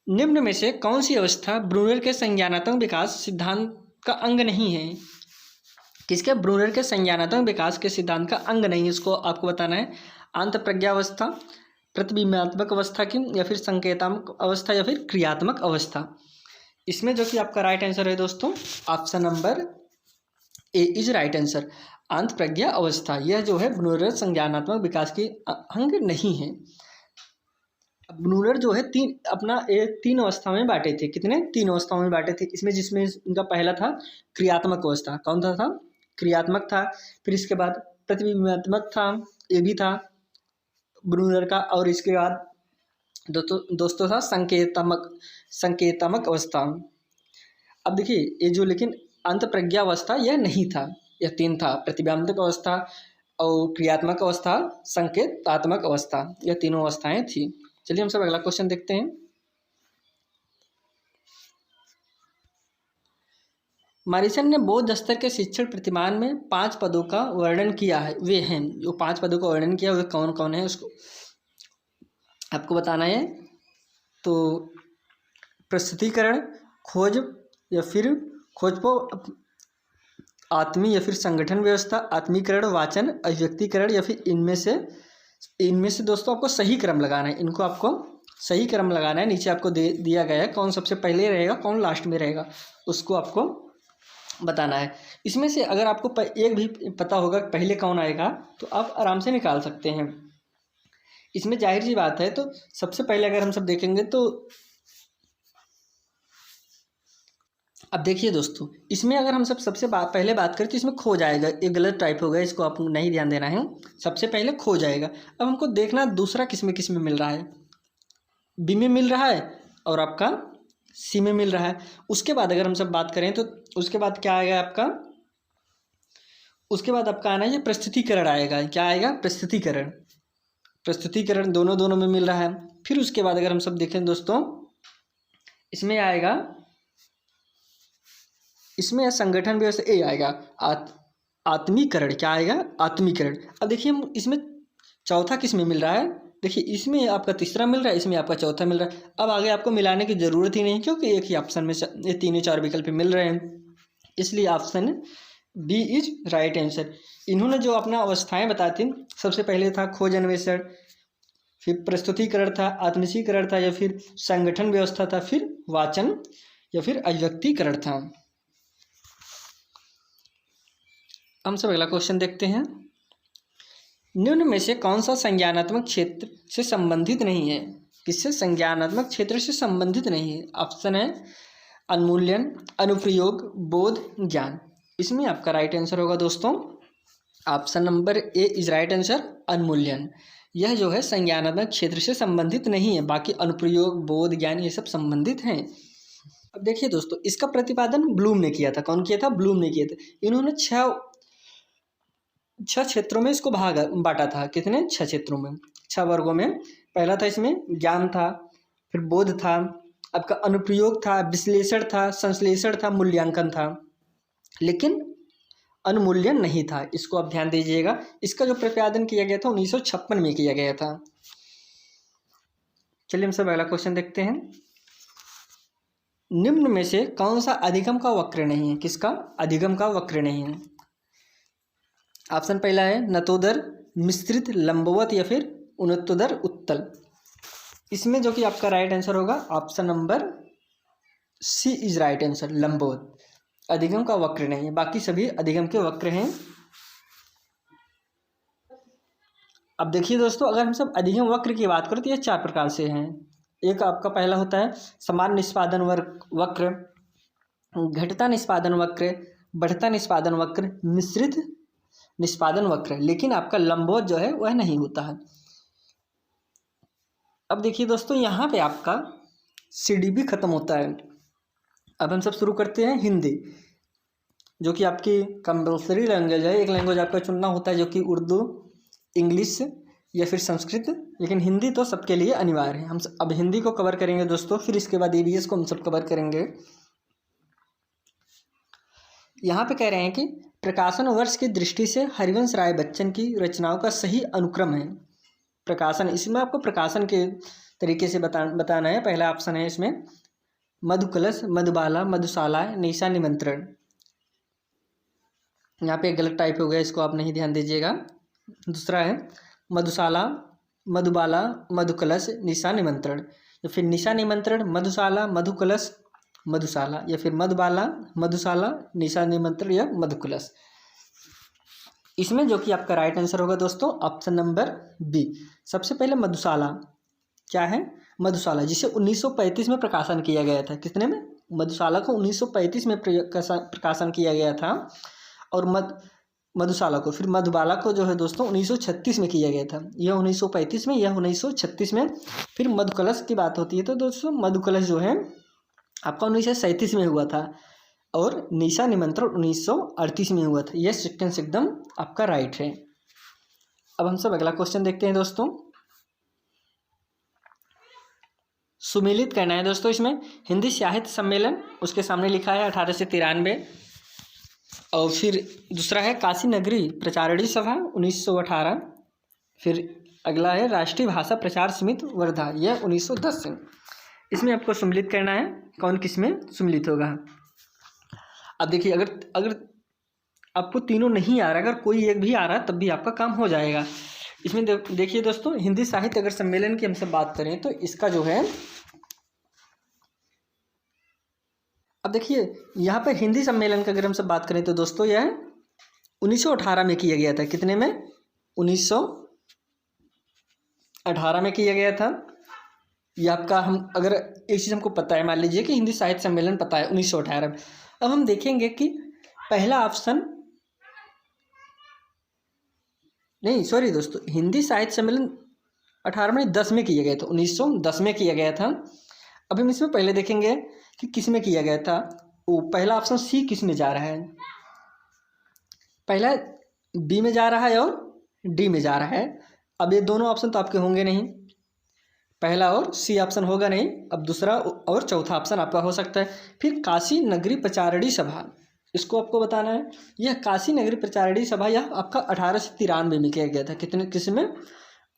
निम्न में से कौन सी अवस्था ब्रूनर के संज्ञानात्मक विकास सिद्धांत का अंग नहीं है? किसके? ब्रूनर के संज्ञानात्मक विकास के सिद्धांत का अंग नहीं है, इसको आपको बताना है। अंतःप्रज्ञावस्था, प्रतिबिंबात्मक अवस्था की, या फिर संकेतात्मक अवस्था, या फिर क्रियात्मक अवस्था। इसमें जो कि आपका राइट आंसर है दोस्तों option number A is right answer. अंतःप्रज्ञा अवस्था यह जो है ब्रूनर संज्ञानात्मक विकास की अंग नहीं है। ब्रूनर जो है तीन अवस्था में बांटे थे। कितने? 3 अवस्थाओं में बांटे थे। जिसमें इनका पहला था क्रियात्मक अवस्था। कौन था? क्रियात्मक था। फिर इसके बाद प्रतिबिंबात्मक था, ये भी था ब्रूनर का। और इसके बाद दोस्तों था संकेतात्मक अवस्था। अब देखिए ये जो लेकिन अंतःप्रज्ञा अवस्था यह नहीं था, यह 3 था। प्रतिबिंबात्मक अवस्था और क्रियात्मक अवस्था, संकेतात्मक अवस्था, यह तीनों अवस्थाएं थी। चलिए हम सब अगला क्वेश्चन देखते हैं। मॉरिसन ने बौद्ध स्तर के शिक्षण प्रतिमान में 5 पदों का वर्णन किया है। वे हैं जो 5 पदों का वर्णन किया, वे कौन कौन है उसको आपको बताना है। तो प्रस्तुतिकरण, खोज या फिर आत्मी या फिर संगठन व्यवस्था, आत्मीकरण, वाचन, अभिव्यक्तिकरण, या फिर इनमें से दोस्तों आपको सही क्रम लगाना है। इनको आपको सही क्रम लगाना है। नीचे आपको दिया गया है कौन सबसे पहले रहेगा, कौन लास्ट में रहेगा, उसको आपको बताना है। इसमें से अगर आपको एक भी पता होगा पहले कौन आएगा तो आप आराम से निकाल सकते हैं। इसमें जाहिर सी बात है, तो सबसे पहले अगर हम सब देखेंगे तो अब देखिए दोस्तों, इसमें अगर हम सब सबसे पहले बात करें तो इसमें खो जाएगा, ये गलत टाइप हो गया, इसको आप नहीं ध्यान देना है। सबसे पहले खो जाएगा। अब हमको देखना दूसरा किस में मिल रहा है, बी में मिल रहा है और आपका सी में मिल रहा है। उसके बाद अगर हम सब बात करें तो उसके बाद क्या आएगा आपका, उसके बाद आपका आना ये प्रस्तुतिकरण आएगा। क्या आएगा, प्रस्तुतिकरण। प्रस्तुतिकरण दोनों में मिल रहा है। फिर उसके बाद अगर हम सब देखें दोस्तों, इसमें आएगा, इसमें संगठन व्यवस्था ए आएगा, आत्मीकरण। क्या आएगा, आत्मीकरण। अब देखिए हम इसमें चौथा किस में मिल रहा है, देखिए इसमें आपका तीसरा मिल रहा है, इसमें आपका चौथा मिल रहा है। अब आगे आपको मिलाने की ज़रूरत ही नहीं, क्योंकि एक ही ऑप्शन में ये तीनों चार विकल्प मिल रहे हैं, इसलिए option B is right answer. इन्होंने जो अपना अवस्थाएं बताई थी, सबसे पहले था खोज अन्वेषण, फिर प्रस्तुतिकरण था, आत्मीकरण था, या फिर संगठन व्यवस्था था, फिर वाचन या फिर अभिव्यक्तिकरण था। हम सब अगला क्वेश्चन देखते हैं। निम्न में से कौन सा संज्ञानात्मक क्षेत्र से संबंधित नहीं है, किससे, संज्ञानात्मक क्षेत्र से संबंधित नहीं है। ऑप्शन है अनुमूल्यन, अनुप्रयोग, बोध, ज्ञान। इसमें आपका राइट आंसर होगा दोस्तों option number A is right answer, अनुमूल्यन। यह जो है संज्ञानात्मक क्षेत्र से संबंधित नहीं है, बाकी अनुप्रयोग, बोध, ज्ञान ये सब संबंधित हैं। अब देखिए दोस्तों, इसका प्रतिपादन ब्लूम ने किया था। कौन किया था, ब्लूम ने किया था। इन्होंने छह क्षेत्रों में इसको बांटा था। कितने, 6 क्षेत्रों में, 6 वर्गों में। पहला था इसमें ज्ञान था, फिर बोध था, आपका अनुप्रयोग था, विश्लेषण था, संश्लेषण था, मूल्यांकन था, लेकिन अनुमूल्यन नहीं था। इसको आप ध्यान दीजिएगा। इसका जो प्रतिपादन किया गया था 1956 में किया गया था। चलिए हम सब अगला क्वेश्चन देखते हैं। निम्न में से कौन सा अधिगम का वक्र नहीं है, किसका, अधिगम का वक्र नहीं है। ऑप्शन पहला है नतोदर, मिश्रित, लंबवत या फिर उन्नतोदर, उत्तल। इसमें जो कि आपका राइट आंसर होगा option number C is right answer, लंबवत। अधिगम का वक्र नहीं है, बाकी सभी अधिगम के वक्र हैं। अब देखिए दोस्तों, अगर हम सब अधिगम वक्र की बात करें तो ये 4 प्रकार से हैं। एक आपका पहला होता है समान निष्पादन वक्र, घटता निष्पादन वक्र, बढ़ता निष्पादन वक्र, मिश्रित निष्पादन वक्र, लेकिन आपका लंबवत जो है वह नहीं होता है। अब देखिए दोस्तों, यहाँ पे आपका CDB खत्म होता है। अब हम सब शुरू करते हैं हिंदी, जो कि आपकी कंपल्सरी लैंग्वेज है। एक लैंग्वेज आपका चुनना होता है, जो कि उर्दू, इंग्लिश या फिर संस्कृत, लेकिन हिंदी तो सबके लिए अनिवार्य है। हम अब हिंदी को कवर करेंगे दोस्तों, फिर इसके बाद EVS को हम सब कवर करेंगे। यहाँ पे कह रहे हैं कि प्रकाशन वर्ष की दृष्टि से हरिवंश राय बच्चन की रचनाओं का सही अनुक्रम है। प्रकाशन, इसमें आपको प्रकाशन के तरीके से बताना है। पहला ऑप्शन है इसमें मधुकलश, मधुबाला, मधुशाला, निशा निमंत्रण। यहाँ पे गलत टाइप हो गया, इसको आप नहीं ध्यान दीजिएगा। दूसरा है मधुशाला, मधुबाला, मधुकलश, निशा निमंत्रण, या फिर निशा निमंत्रण, मधुशाला, मधुकलश, मधुशाला, या फिर मधुबाला, मधुशाला, निशा निमंत्रण या मधुकलश। इसमें जो कि आपका राइट आंसर होगा दोस्तों ऑप्शन नंबर बी। सबसे पहले मधुशाला, क्या है, मधुशाला, जिसे 1935 में प्रकाशन किया गया था। कितने में, मधुशाला को 1935 में प्रकाशन किया गया था। और मधुशाला को, फिर मधुबाला को जो है दोस्तों 1936 में किया गया था। यह 1935 में, यह 1936 में। फिर मधुकलश की बात होती है तो दोस्तों मधुकलश जो है आपका 1937 में हुआ था, और निशा निमंत्रण 1938 में हुआ था। यह सेक्वेंस एकदम आपका राइट है। अब हम सब अगला क्वेश्चन देखते हैं दोस्तों। सुमेलित करना है दोस्तों। इसमें हिंदी साहित्य सम्मेलन, उसके सामने लिखा है 1893, और फिर दूसरा है काशी नगरी प्रचारणी सभा 1918। फिर अगला है राष्ट्रीय भाषा प्रचार समिति वर्धा, यह 1910 से। इसमें आपको सम्मिलित करना है, कौन किस में सम्मिलित होगा। अब देखिए, अगर आपको तीनों नहीं आ रहा, अगर कोई एक भी आ रहा तब भी आपका काम हो जाएगा। इसमें देखिए दोस्तों, हिंदी साहित्य अगर सम्मेलन की हम सब बात करें तो इसका जो है, अब देखिए यहाँ पर हिंदी सम्मेलन की अगर हम सब बात करें तो दोस्तों यह 1918 में किया गया था। कितने में, 18 में किया गया था। ये आपका हम अगर एक चीज़ हमको पता है, मान लीजिए कि हिंदी साहित्य सम्मेलन पता है 1918 में। अब हम देखेंगे कि पहला ऑप्शन नहीं, सॉरी दोस्तों, हिंदी साहित्य सम्मेलन 18 में 10 में किया गया था, 1910 में किया गया था। अब हम इसमें पहले देखेंगे कि किस में किया गया था। वो पहला ऑप्शन सी किस में जा रहा है, पहला बी में जा रहा है और डी में जा रहा है। अब ये दोनों ऑप्शन तो आपके होंगे नहीं, पहला और सी ऑप्शन होगा नहीं। अब दूसरा और चौथा ऑप्शन आपका हो सकता है। फिर काशी नगरी प्रचारणी सभा, इसको आपको बताना है। यह काशी नगरी प्रचारणी सभा यह आपका 1893 में किया गया था। किस में?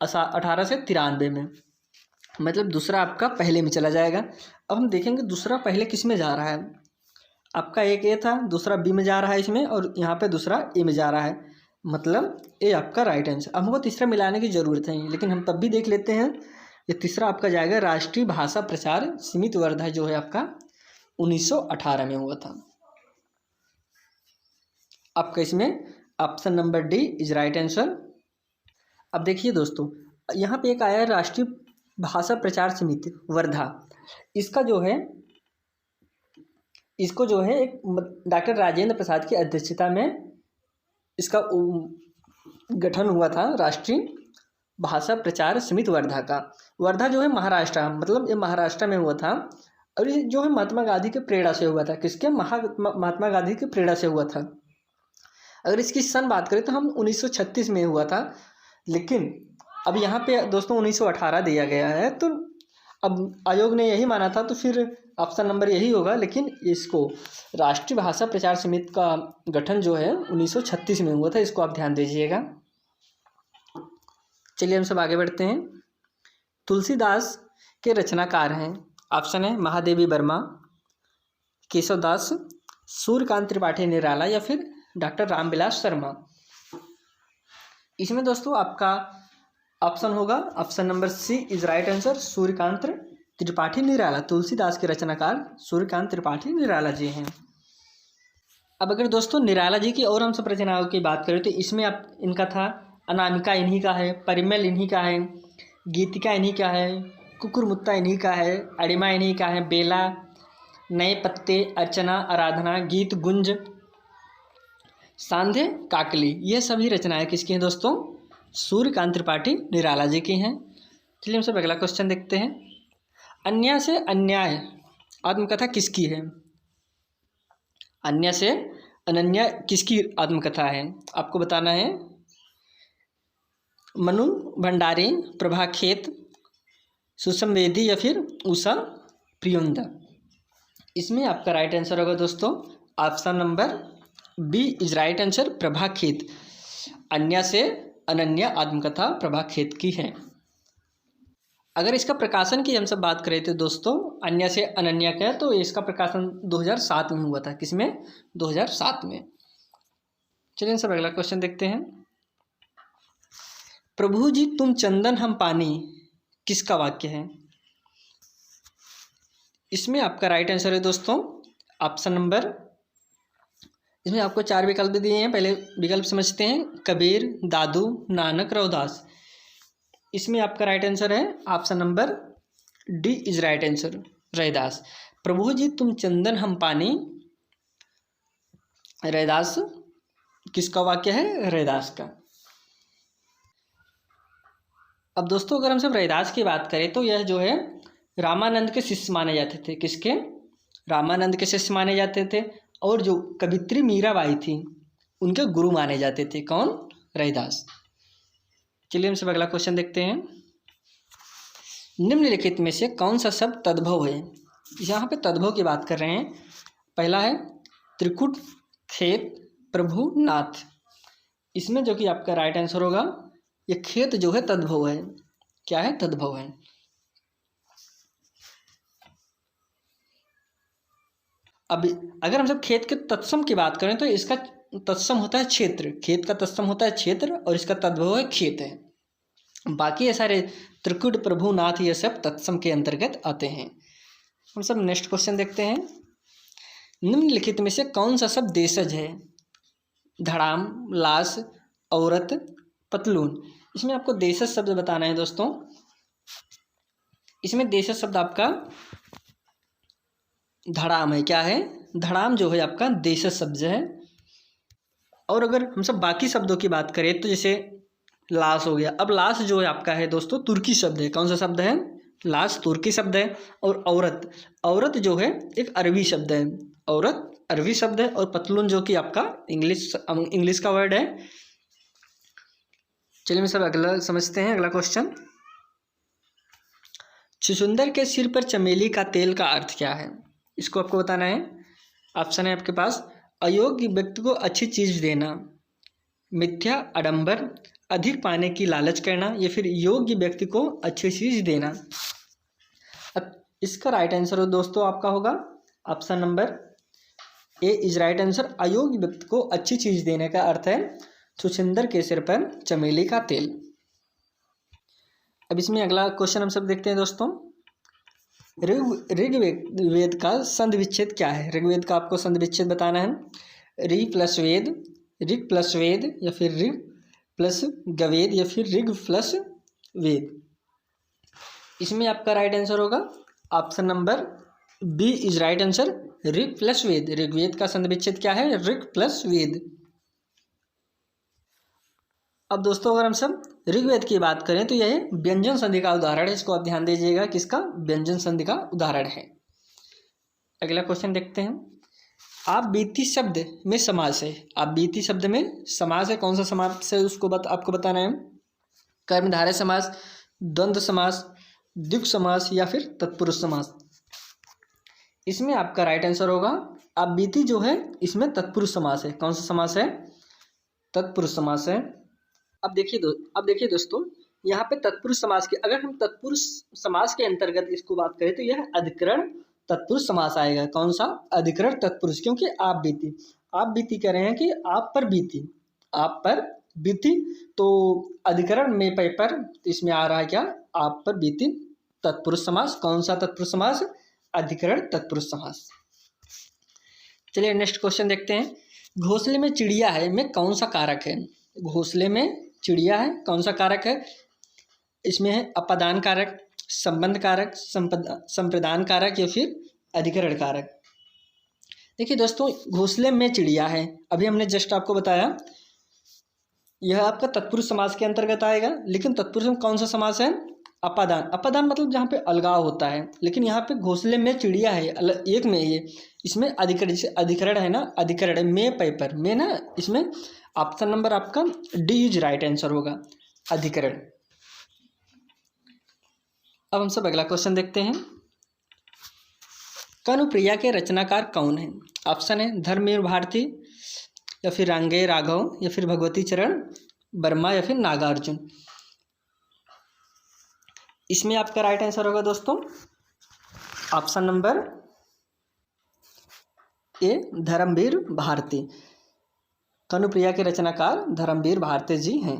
1893 में, मतलब दूसरा आपका पहले में चला जाएगा। अब हम देखेंगे दूसरा पहले किस में जा रहा है। आपका एक ए था, दूसरा बी में जा रहा है इसमें, और यहाँ पे दूसरा ए में जा रहा है, मतलब ए आपका राइट आंसर। अब हमको तीसरा मिलाने की ज़रूरत नहीं, लेकिन हम तब भी देख लेते हैं। ये तीसरा आपका जाएगा राष्ट्रीय भाषा प्रचार समिति वर्धा, जो है आपका 1918 में हुआ था। आपका इसमें option number D is right answer. अब देखिए दोस्तों, यहाँ पे एक आया है राष्ट्रीय भाषा प्रचार समिति वर्धा। इसका जो है, इसको जो है एक डॉक्टर राजेंद्र प्रसाद की अध्यक्षता में इसका गठन हुआ था, राष्ट्रीय भाषा प्रचार समिति वर्धा का। वर्धा जो है महाराष्ट्र, मतलब ये महाराष्ट्र में हुआ था। और ये जो है महात्मा गांधी के प्रेरणा से हुआ था। किसके? महात्मा गांधी की प्रेरणा से हुआ था। अगर इसकी सन बात करें तो हम 1936 में हुआ था, लेकिन अब यहाँ पे दोस्तों 1918 दिया गया है। तो अब आयोग ने यही माना था, तो फिर ऑप्शन नंबर यही होगा। लेकिन इसको राष्ट्रीय भाषा प्रचार समिति का गठन जो है 1936 में हुआ था, इसको आप ध्यान दीजिएगा। चलिए हम सब आगे बढ़ते हैं। तुलसीदास के रचनाकार हैं। ऑप्शन है महादेवी वर्मा, केशवदास, सूर्यकांत त्रिपाठी निराला, या फिर डॉक्टर रामविलास शर्मा। इसमें दोस्तों आपका ऑप्शन होगा option number C is right answer, Suryakant Tripathi Nirala. Tulsidas के रचनाकार सूर्यकांत त्रिपाठी निराला जी हैं। अब अगर दोस्तों निराला जी की और हम सब रचनाओं की बात करें तो इसमें आप इनका था अनामिका इन्हीं का है, परिमल इन्हीं का है, गीतिका इन्हीं का है, कुकुरमुत्ता इन्हीं का है, अड़िमा इन्हीं का है, बेला, नए पत्ते, अर्चना, आराधना, गीत गुंज, सांध्य, काकली, ये सभी रचनाएं किसकी हैं दोस्तों? सूर्यकांत त्रिपाठी निराला जी की हैं। चलिए हम सब अगला क्वेश्चन देखते हैं। अन्याय से अन्याय आत्मकथा किसकी है? अन्याय से अनन्या किसकी आत्मकथा है? आपको बताना है। मनु भंडारी, प्रभा खेत, सुसंवेदी, या फिर उषा प्रियोंदा। इसमें आपका राइट आंसर होगा दोस्तों option number B is right answer, Prabha खेत। अन्या से अनन्या आत्मकथा प्रभा खेत की है। अगर इसका प्रकाशन की हम सब बात करें तो दोस्तों अन्या से अनन्या का, तो इसका प्रकाशन 2007 में हुआ था। किसमें? 2007 में। चलिए सब अगला क्वेश्चन देखते हैं। प्रभु जी तुम चंदन हम पानी किसका वाक्य है? इसमें आपका राइट आंसर है दोस्तों ऑप्शन नंबर, इसमें आपको 4 विकल्प दिए हैं। पहले विकल्प समझते हैं। कबीर, दादू, नानक, रविदास। इसमें आपका राइट आंसर है option number D is right answer, Ravidas. प्रभु जी तुम चंदन हम पानी, रविदास किसका वाक्य है? रविदास का। अब दोस्तों अगर हम सब रविदास की बात करें तो यह जो है रामानंद के शिष्य माने जाते थे। किसके? रामानंद के शिष्य माने जाते थे। और जो कवित्री मीराबाई थी उनके गुरु माने जाते थे। कौन? रविदास। चलिए हम सब अगला क्वेश्चन देखते हैं। निम्नलिखित में से कौन सा शब्द तद्भव है? यहाँ पे तद्भव की बात कर रहे हैं। पहला है त्रिकुट, खेत, प्रभु, नाथ। इसमें जो कि आपका राइट आंसर होगा ये खेत जो है तद्भव है। क्या है? तद्भव है। अब अगर हम सब खेत के तत्सम की बात करें तो इसका तत्सम होता है क्षेत्र। खेत का तत्सम होता है क्षेत्र और इसका तद्भव है खेत है। बाकी ये सारे त्रिकुट, प्रभु, नाथ ये सब तत्सम के अंतर्गत आते हैं। हम सब नेक्स्ट क्वेश्चन देखते हैं। निम्नलिखित में से कौन सा शब्द देशज है? धड़ाम, लाश, औरत, पतलून। इसमें आपको देशज शब्द बताना है दोस्तों। इसमें देशज शब्द आपका धड़ाम है। क्या है? धड़ाम जो है आपका देशज शब्द है। और अगर हम सब बाकी शब्दों की बात करें तो जैसे लाश हो गया। अब लाश जो है आपका है दोस्तों तुर्की शब्द है। कौन सा शब्द है? लाश तुर्की शब्द है। और औरत, औरत जो है एक अरबी शब्द है। औरत अरबी शब्द है। और पतलून जो कि आपका इंग्लिश का वर्ड है। चलिए मैं सब अगला समझते हैं। अगला क्वेश्चन, छुछुंदर के सिर पर चमेली का तेल का अर्थ क्या है? इसको आपको बताना है। ऑप्शन है आपके पास, अयोग्य व्यक्ति को अच्छी चीज देना, मिथ्या आडंबर, अधिक पाने की लालच करना, या फिर योग्य व्यक्ति को अच्छी चीज देना। अब इसका राइट आंसर दोस्तों आपका होगा option number A is right answer. अयोग्य व्यक्ति को अच्छी चीज देने का अर्थ है छुछुंदर के सिर पर चमेली का तेल। अब इसमें अगला क्वेश्चन हम सब देखते हैं दोस्तों। ऋग्वेद का संधि विच्छेद क्या है? ऋग्वेद का आपको संधि विच्छेद बताना है। ऋ प्लस वेद, ऋग प्लस वेद, या फिर ऋग प्लस गवेद, या फिर ऋग प्लस वेद। इसमें आपका राइट आंसर होगा option number B is right answer, Rig plus Ved. Rigved का संधि विच्छेद क्या है? ऋग प्लस वेद। अब दोस्तों अगर हम सब ऋग्वेद की बात करें तो यह व्यंजन संधि का उदाहरण है। इसको आप ध्यान दीजिएगा, किसका? व्यंजन संधि का उदाहरण है। अगला क्वेश्चन देखते हैं। आप बीती शब्द में समास है। आप बीती शब्द में समास है। कौन सा समास है उसको आपको बताना है। कर्मधारय समास, द्वंद्व समास, द्विगु समास, या फिर तत्पुरुष समास। इसमें आपका राइट आंसर होगा आप बीती जो है इसमें तत्पुरुष समास है। कौन सा समास है? तत्पुरुष समास है। अब देखिए दोस्तों, यहाँ पे तत्पुरुष समास के, अगर हम तत्पुरुष समास के अंतर्गत इसको बात करें तो यह अधिकरण तत्पुरुष समास आएगा। कौन सा? अधिकरण तत्पुरुष। क्योंकि आप बीती कह रहे हैं कि आप पर बीती, तो अधिकरण में पर इसमें आ रहा है क्या? आप पर बीती तत्पुरुष समास। कौन सा तत्पुरुष समास? अधिकरण तत्पुरुष समास। चलिए नेक्स्ट क्वेश्चन देखते हैं। घोंसले में चिड़िया है में कौन सा कारक है? घोंसले में चिड़िया है, कौन सा कारक है? इसमें है अपादान कारक, संबंध कारक, संप्रदान कारक, या फिर अधिकरण कारक। देखिए दोस्तों, घोंसले में चिड़िया है, अभी हमने जस्ट आपको बताया, यह आपका तत्पुरुष समास के अंतर्गत आएगा। लेकिन तत्पुरुष में कौन सा समास है? अपादान मतलब जहाँ पे अलगाव होता है। लेकिन यहाँ पे घोंसले में चिड़िया है, एक में ये, इसमें अधिकरण, जैसे अधिकरण है ना, अधिकरण में पेपर में ना, इसमें ऑप्शन नंबर आपका डी इज राइट आंसर होगा, अधिकरण। अब हम सब अगला क्वेश्चन देखते हैं। कनुप्रिया के रचनाकार कौन है? ऑप्शन है धर्मवीर भारती, या फिर रांगेय राघव, या फिर भगवती चरण वर्मा, या फिर नागार्जुन। इसमें आपका राइट आंसर होगा दोस्तों option number A Dharamvir Bharati. Kanupriya के रचनाकार धर्मवीर भारती जी हैं।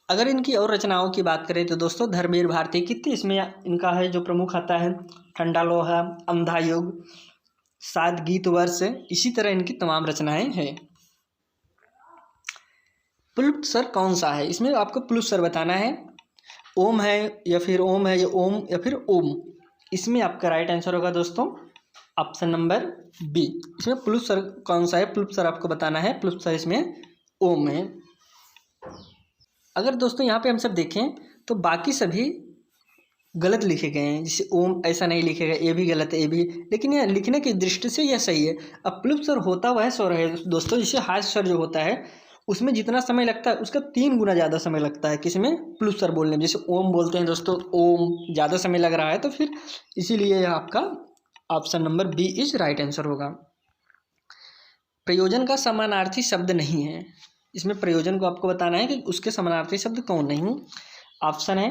अगर इनकी और रचनाओं की बात करें तो दोस्तों धर्मवीर भारती कितनी इसमें इनका है जो प्रमुख आता है, ठंडा लोहा, अंधा युग, सात गीत वर्ष, इसी तरह इनकी तमाम रचनाएं हैं। प्लुप्त स्वर कौन सा है? इसमें आपको प्लुप्त स्वर बताना है। ओम है, या फिर ओम है, या ओम, या फिर ओम। इसमें आपका राइट आंसर होगा दोस्तों ऑप्शन नंबर बी। इसमें प्लुप्त स्वर कौन सा है? प्लुप्त स्वर आपको बताना है। प्लुप्त स्वर इसमें ओम है। अगर दोस्तों यहाँ पे हम सब देखें तो बाकी सभी गलत लिखे गए हैं। जैसे ओम ऐसा नहीं लिखेगा, ये भी गलत है, ये भी, लेकिन यह लिखने की दृष्टि से यह सही है। अब प्लुप्त स्वर होता वह स्वर है दोस्तों, जैसे हास्य स्वर जो होता है उसमें जितना समय लगता है उसका 3 गुना ज़्यादा समय लगता है किसमें? प्लुप्त स्वर बोलने में। जैसे ओम बोलते हैं दोस्तों, ओम ज़्यादा समय लग रहा है, तो फिर इसीलिए यह आपका option number B is right answer होगा। प्रयोजन का समानार्थी शब्द नहीं है। इसमें प्रयोजन को आपको बताना है कि उसके समानार्थी शब्द कौन नहीं। ऑप्शन है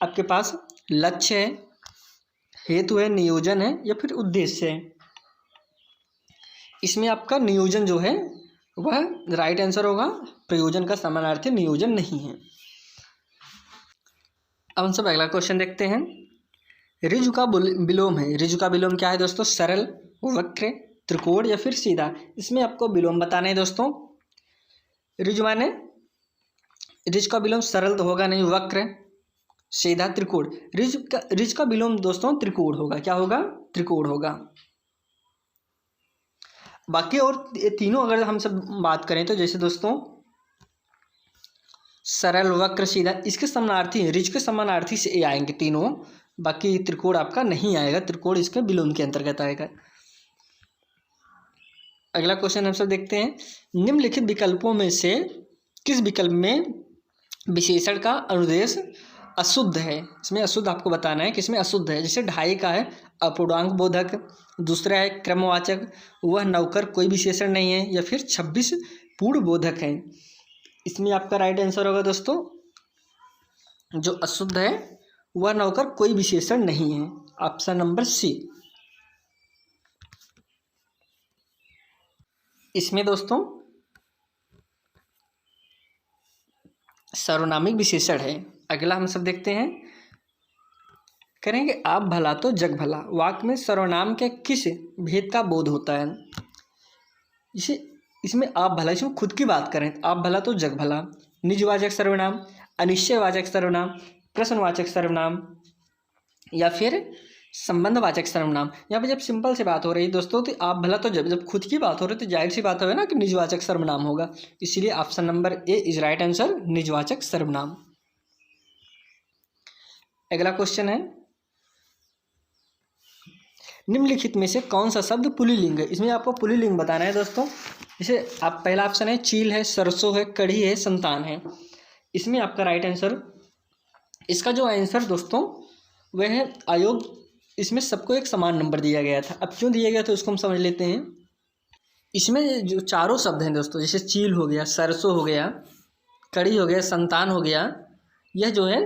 आपके पास लक्ष्य है, हेतु है, नियोजन है, या फिर उद्देश्य है। इसमें आपका नियोजन जो है वह राइट आंसर होगा। प्रयोजन का समानार्थी नियोजन नहीं है। अब हम सब अगला क्वेश्चन देखते हैं। ऋजु का विलोम है। ऋजु का विलोम क्या है दोस्तों? सरल, वक्र, त्रिकोण, या फिर सीधा। इसमें आपको विलोम बताना है दोस्तों। ऋजु माने रिज का विलोम सरल तो होगा नहीं, वक्र, सीधा, त्रिकोण। रिज का विलोम दोस्तों त्रिकोण होगा। क्या होगा? त्रिकोण होगा। बाकी और ये तीनों अगर हम सब बात करें तो जैसे दोस्तों सरल, वक्र, सीधा, इसके समानार्थी, रिज के समानार्थी से ये आएंगे तीनों। बाकी त्रिकोण आपका नहीं आएगा, त्रिकोण इसके विलोम के अंतर्गत आएगा। अगला क्वेश्चन हम सब देखते हैं, निम्नलिखित विकल्पों में से किस विकल्प में विशेषण का अनुदेश अशुद्ध है? इसमें अशुद्ध आपको बताना है, किसमें अशुद्ध है। जैसे 2.5 का है अपूर्णांक बोधक, दूसरा है क्रमवाचक, वह नौकर कोई विशेषण नहीं है, या फिर 26 पूर्ण बोधक है। इसमें आपका राइट आंसर होगा दोस्तों, जो अशुद्ध है वह नौकर कोई विशेषण नहीं है, ऑप्शन नंबर सी। इसमें दोस्तों सर्वनामिक विशेषण है। अगला हम सब देखते हैं, करेंगे आप भला तो जग भला। वाक्य में सर्वनाम के किस भेद का बोध होता है? इसमें आप भला, इसमें खुद की बात करें, आप भला तो जग भला, निजवाचक सर्वनाम, अनिश्चयवाचक सर्वनाम, प्रश्नवाचक सर्वनाम, या फिर संबंधवाचक सर्वनाम। यहाँ पे जब सिंपल से बात हो रही है दोस्तों, तो आप भला तो जब खुद की बात हो रही है तो जाहिर सी बात है ना कि निजवाचक सर्वनाम होगा। इसलिए option number A is right answer, निजवाचक सर्वनाम। अगला क्वेश्चन है, निम्नलिखित में से कौन सा शब्द पुल्लिंग है? इसमें आपको पुल्लिंग बताना है दोस्तों। जैसे आप पहला ऑप्शन है चील है, सरसों है, कढ़ी है, संतान है। इसमें आपका राइट आंसर, इसका जो आंसर दोस्तों वह है आयोग, इसमें सबको एक समान नंबर दिया गया था। अब क्यों दिया गया था उसको हम समझ लेते हैं। इसमें जो चारों शब्द हैं दोस्तों, जैसे चील हो गया, सरसों हो गया, कड़ी हो गया, संतान हो गया, यह जो है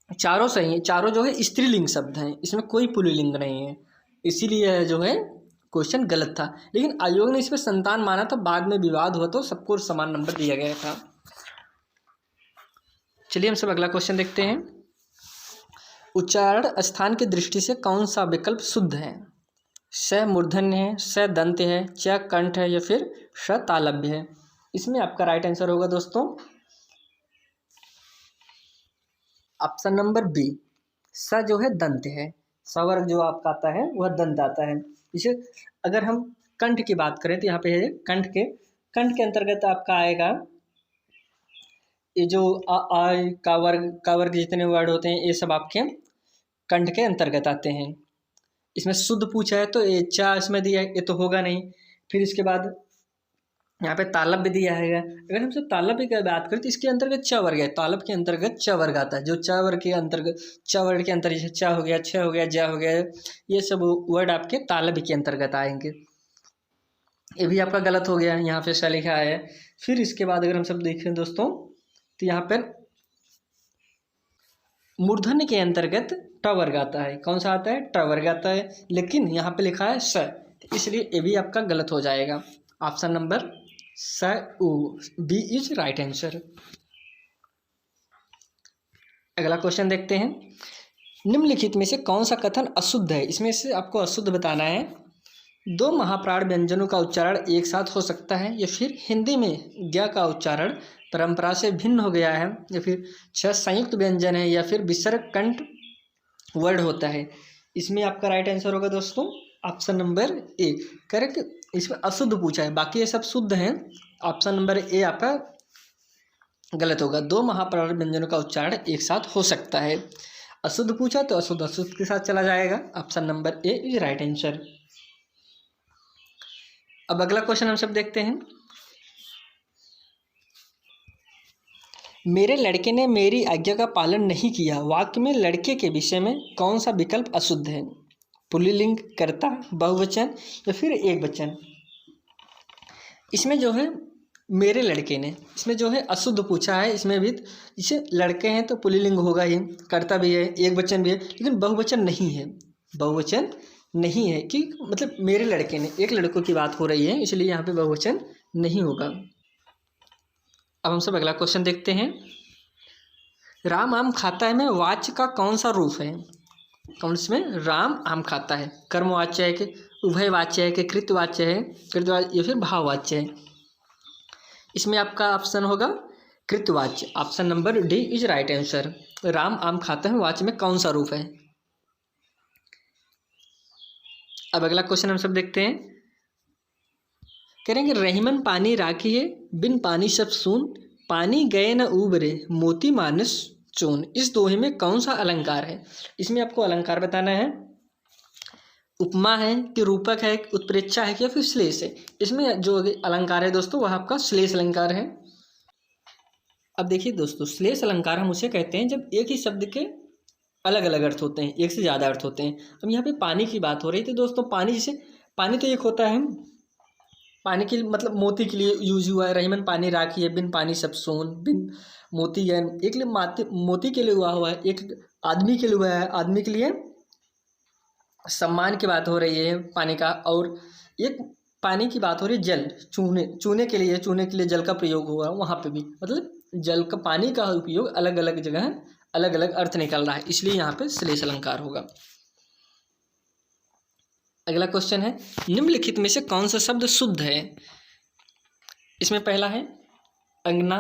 चारों सही है, चारों जो है स्त्रीलिंग शब्द हैं, इसमें कोई पुल्लिंग नहीं है। इसीलिए जो है क्वेश्चन गलत था, लेकिन आयोग ने इसमें संतान माना था, बाद में विवाद हुआ तो सबको समान नंबर दिया गया था। चलिए हम सब अगला क्वेश्चन देखते हैं, उच्चारण स्थान की दृष्टि से कौन सा विकल्प शुद्ध है? स मूर्धन्य है, स दंत है, च कंठ है, या फिर श तालव्य है। इसमें आपका राइट आंसर होगा दोस्तों ऑप्शन नंबर बी, स जो है दंत है, सवर्ग जो आपका आता है वह दंत आता है। इसे अगर हम कंठ की बात करें तो यहाँ पे है कंठ के अंतर्गत आपका आएगा ये जो आ का वर्ग जितने वर्ड होते हैं ये सब आपके कंठ के अंतर्गत आते हैं। इसमें शुद्ध पूछा है तो ये चा इसमें दिया है, ये तो होगा नहीं। फिर इसके बाद यहाँ पे तालब भी दिया है। अगर हम सब तालब की बात करें तो इसके अंतर्गत च वर्ग है, तालब के अंतर्गत च वर्ग आता है। जो च वर्ग के अंतर्गत, च वर्ग के अंतर्गत जैसे च हो गया, छ हो गया, ज हो गया, ये सब वर्ड आपके तालब के अंतर्गत आएंगे। ये भी आपका गलत हो गया, यहाँ पे स लिखा है। फिर इसके बाद अगर हम सब देखें दोस्तों तो यहाँ पर मूर्धन्य के अंतर्गत ट वर्ग आता है। कौन सा आता है? ट वर्ग आता है, लेकिन यहाँ पे लिखा है स, इसलिए ये भी आपका गलत हो जाएगा। ऑप्शन नंबर स उ बी इज राइट आंसर। अगला क्वेश्चन देखते हैं, निम्नलिखित में से कौन सा कथन अशुद्ध है? इसमें से आपको अशुद्ध बताना है। दो महाप्राण व्यंजनों का उच्चारण एक साथ हो सकता है, या फिर हिंदी में ज्ञ का उच्चारण परंपरा से भिन्न हो गया है, या फिर छह संयुक्त व्यंजन है, या फिर विसर्ग कंठ वर्ड होता है। इसमें आपका राइट आंसर होगा दोस्तों ऑप्शन नंबर ए, करेक्ट। इसमें अशुद्ध पूछा है, बाकी ये सब शुद्ध हैं। ऑप्शन नंबर ए आपका गलत होगा। दो महाप्राण व्यंजनों का उच्चारण एक साथ हो सकता है। अशुद्ध पूछा तो अशुद्ध के साथ चला जाएगा। Option number A is right answer. अब अगला क्वेश्चन हम सब देखते हैं, मेरे लड़के ने मेरी आज्ञा का पालन नहीं किया। वाक्य में लड़के के विषय में कौन सा विकल्प अशुद्ध है? पुल्लिंग, कर्ता, बहुवचन, या फिर एक वचन। इसमें जो है मेरे लड़के ने, इसमें जो है अशुद्ध पूछा है। इसमें भी जैसे लड़के हैं तो पुल्लिंग होगा ही, कर्ता भी है, एक वचन भी है, लेकिन बहुवचन नहीं है। बहुवचन नहीं है कि मतलब मेरे लड़के ने, एक लड़कों की बात हो रही है, इसलिए यहाँ पे बहुवचन नहीं होगा। अब हम सब अगला क्वेश्चन देखते हैं, राम आम खाता है में वाच्य का कौन सा रूप है? कौन इसमें राम आम खाता है? कर्मवाच्य है कि उभयवाच्य है कि कृतवाच्य है, कृतवाच्य या फिर भाववाच्य है? इसमें आपका ऑप्शन होगा कृतवाच्य, option number D is right answer. Ram आम खाता है वाच्य में कौन सा रूप है? अब अगला क्वेश्चन हम सब देखते हैं। करेंगे रहीमन पानी राखी है, बिन पानी सब सून, पानी गए न उबरे, मोती मानस चून। इस दोहे में कौन सा अलंकार है? इसमें आपको अलंकार बताना है। उपमा है कि रूपक है, उत्प्रेक्षा है कि फिर श्लेष है? इसमें जो अलंकार है दोस्तों वह आपका श्लेष अलंकार है। अब देखिए दोस्तों, श्लेष अलंकार हम उसे कहते हैं जब एक ही शब्द के अलग अलग अर्थ होते हैं, एक से ज़्यादा अर्थ होते हैं। अब यहाँ पे पानी की बात हो रही थी दोस्तों। पानी जैसे पानी तो एक होता है, पानी के मतलब मोती के लिए यूज हुआ है। रहीमन पानी राखी है, बिन पानी सब सोन, बिन मोती है एक लिए मोती के लिए हुआ है, एक आदमी के लिए हुआ है, आदमी के लिए सम्मान की बात हो रही है पानी का, और एक पानी की बात हो रही है जल, चूने के लिए जल का प्रयोग हुआ वहाँ पे भी, मतलब जल का पानी का उपयोग अलग अलग जगह अलग अलग अर्थ निकल रहा है, इसलिए यहाँ पे श्लेष अलंकार होगा। अगला क्वेश्चन है, निम्नलिखित में से कौन सा शब्द शुद्ध है? इसमें पहला है अंगना,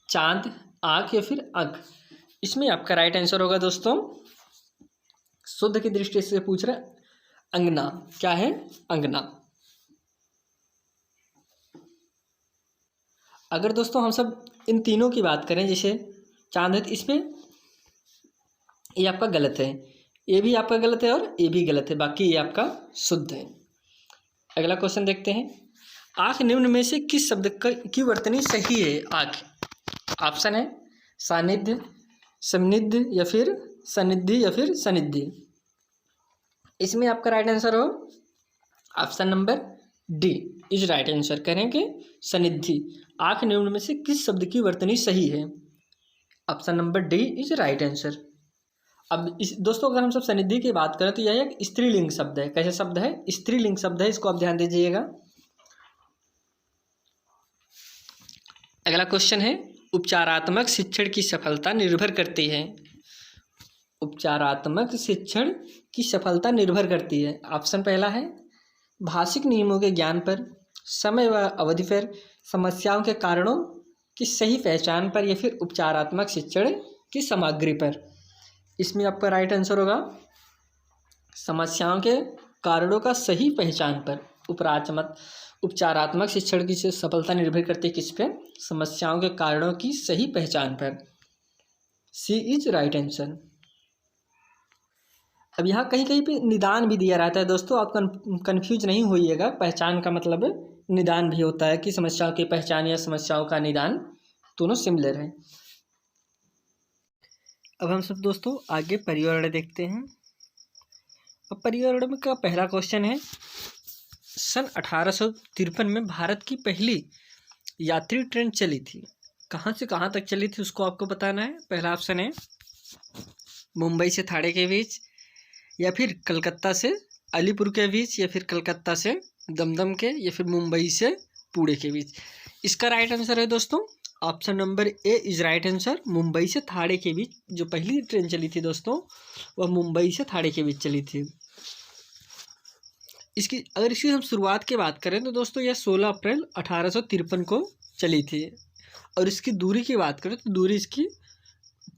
चांद, आँख या फिर अंक। इसमें आपका राइट आंसर होगा दोस्तों, शुद्ध की दृष्टि से पूछ रहा है अंगना। क्या है? अंगना। अगर दोस्तों हम सब इन तीनों की बात करें, जैसे चांद है, तो इसमें ये आपका गलत है, ये भी आपका गलत है और ये भी गलत है, बाकी ये आपका शुद्ध है। अगला क्वेश्चन देखते हैं, आँख निम्न में से किस शब्द की वर्तनी सही है? आँख, ऑप्शन है सानिध्य, समनिध्य या फिर सनिधि या फिर सनिधि। इसमें आपका राइट आंसर हो option number D is right answer. करेंगे सनिधि। आँख निम्न में से किस शब्द की वर्तनी सही है? Option number D is right answer. अब इस दोस्तों अगर हम सब सनिधि की बात करें तो यह एक स्त्रीलिंग शब्द है। कैसे शब्द है? स्त्रीलिंग शब्द है, इसको आप ध्यान दीजिएगा। अगला क्वेश्चन है, उपचारात्मक शिक्षण की सफलता निर्भर करती है। उपचारात्मक शिक्षण की सफलता निर्भर करती है। ऑप्शन पहला है भाषिक नियमों के ज्ञान पर, समय व अवधि पर, समस्याओं के कारणों की सही पहचान पर या फिर उपचारात्मक शिक्षण की सामग्री पर। इसमें आपका राइट आंसर होगा समस्याओं के कारणों का सही पहचान पर। उपचारात्मक शिक्षण की सफलता निर्भर करती है किस पे? समस्याओं के कारणों की सही पहचान पर। सी इज राइट आंसर। अब यहाँ कहीं कहीं पे निदान भी दिया रहता है दोस्तों, आप कन्फ्यूज नहीं होइएगा। पहचान का मतलब निदान भी होता है कि समस्याओं की पहचान या समस्याओं का निदान, दोनों सिमिलर है। अब हम सब दोस्तों आगे पर्यावरण देखते हैं। अब पर्यावरण का पहला क्वेश्चन है, सन 1853 में भारत की पहली यात्री ट्रेन चली थी। कहाँ से कहाँ तक चली थी उसको आपको बताना है। पहला ऑप्शन है मुंबई से थाने के बीच, या फिर कलकत्ता से अलीपुर के बीच, या फिर कलकत्ता से दमदम के, या फिर मुंबई से पुणे के बीच। इसका राइट आंसर है दोस्तों option number A is right answer. Mumbai से थाने के बीच जो पहली ट्रेन चली थी दोस्तों, वह मुंबई से थाने के बीच चली थी। इसकी हम शुरुआत की बात करें तो दोस्तों यह 16 अप्रैल 1853 को चली थी, और इसकी दूरी की बात करें तो दूरी इसकी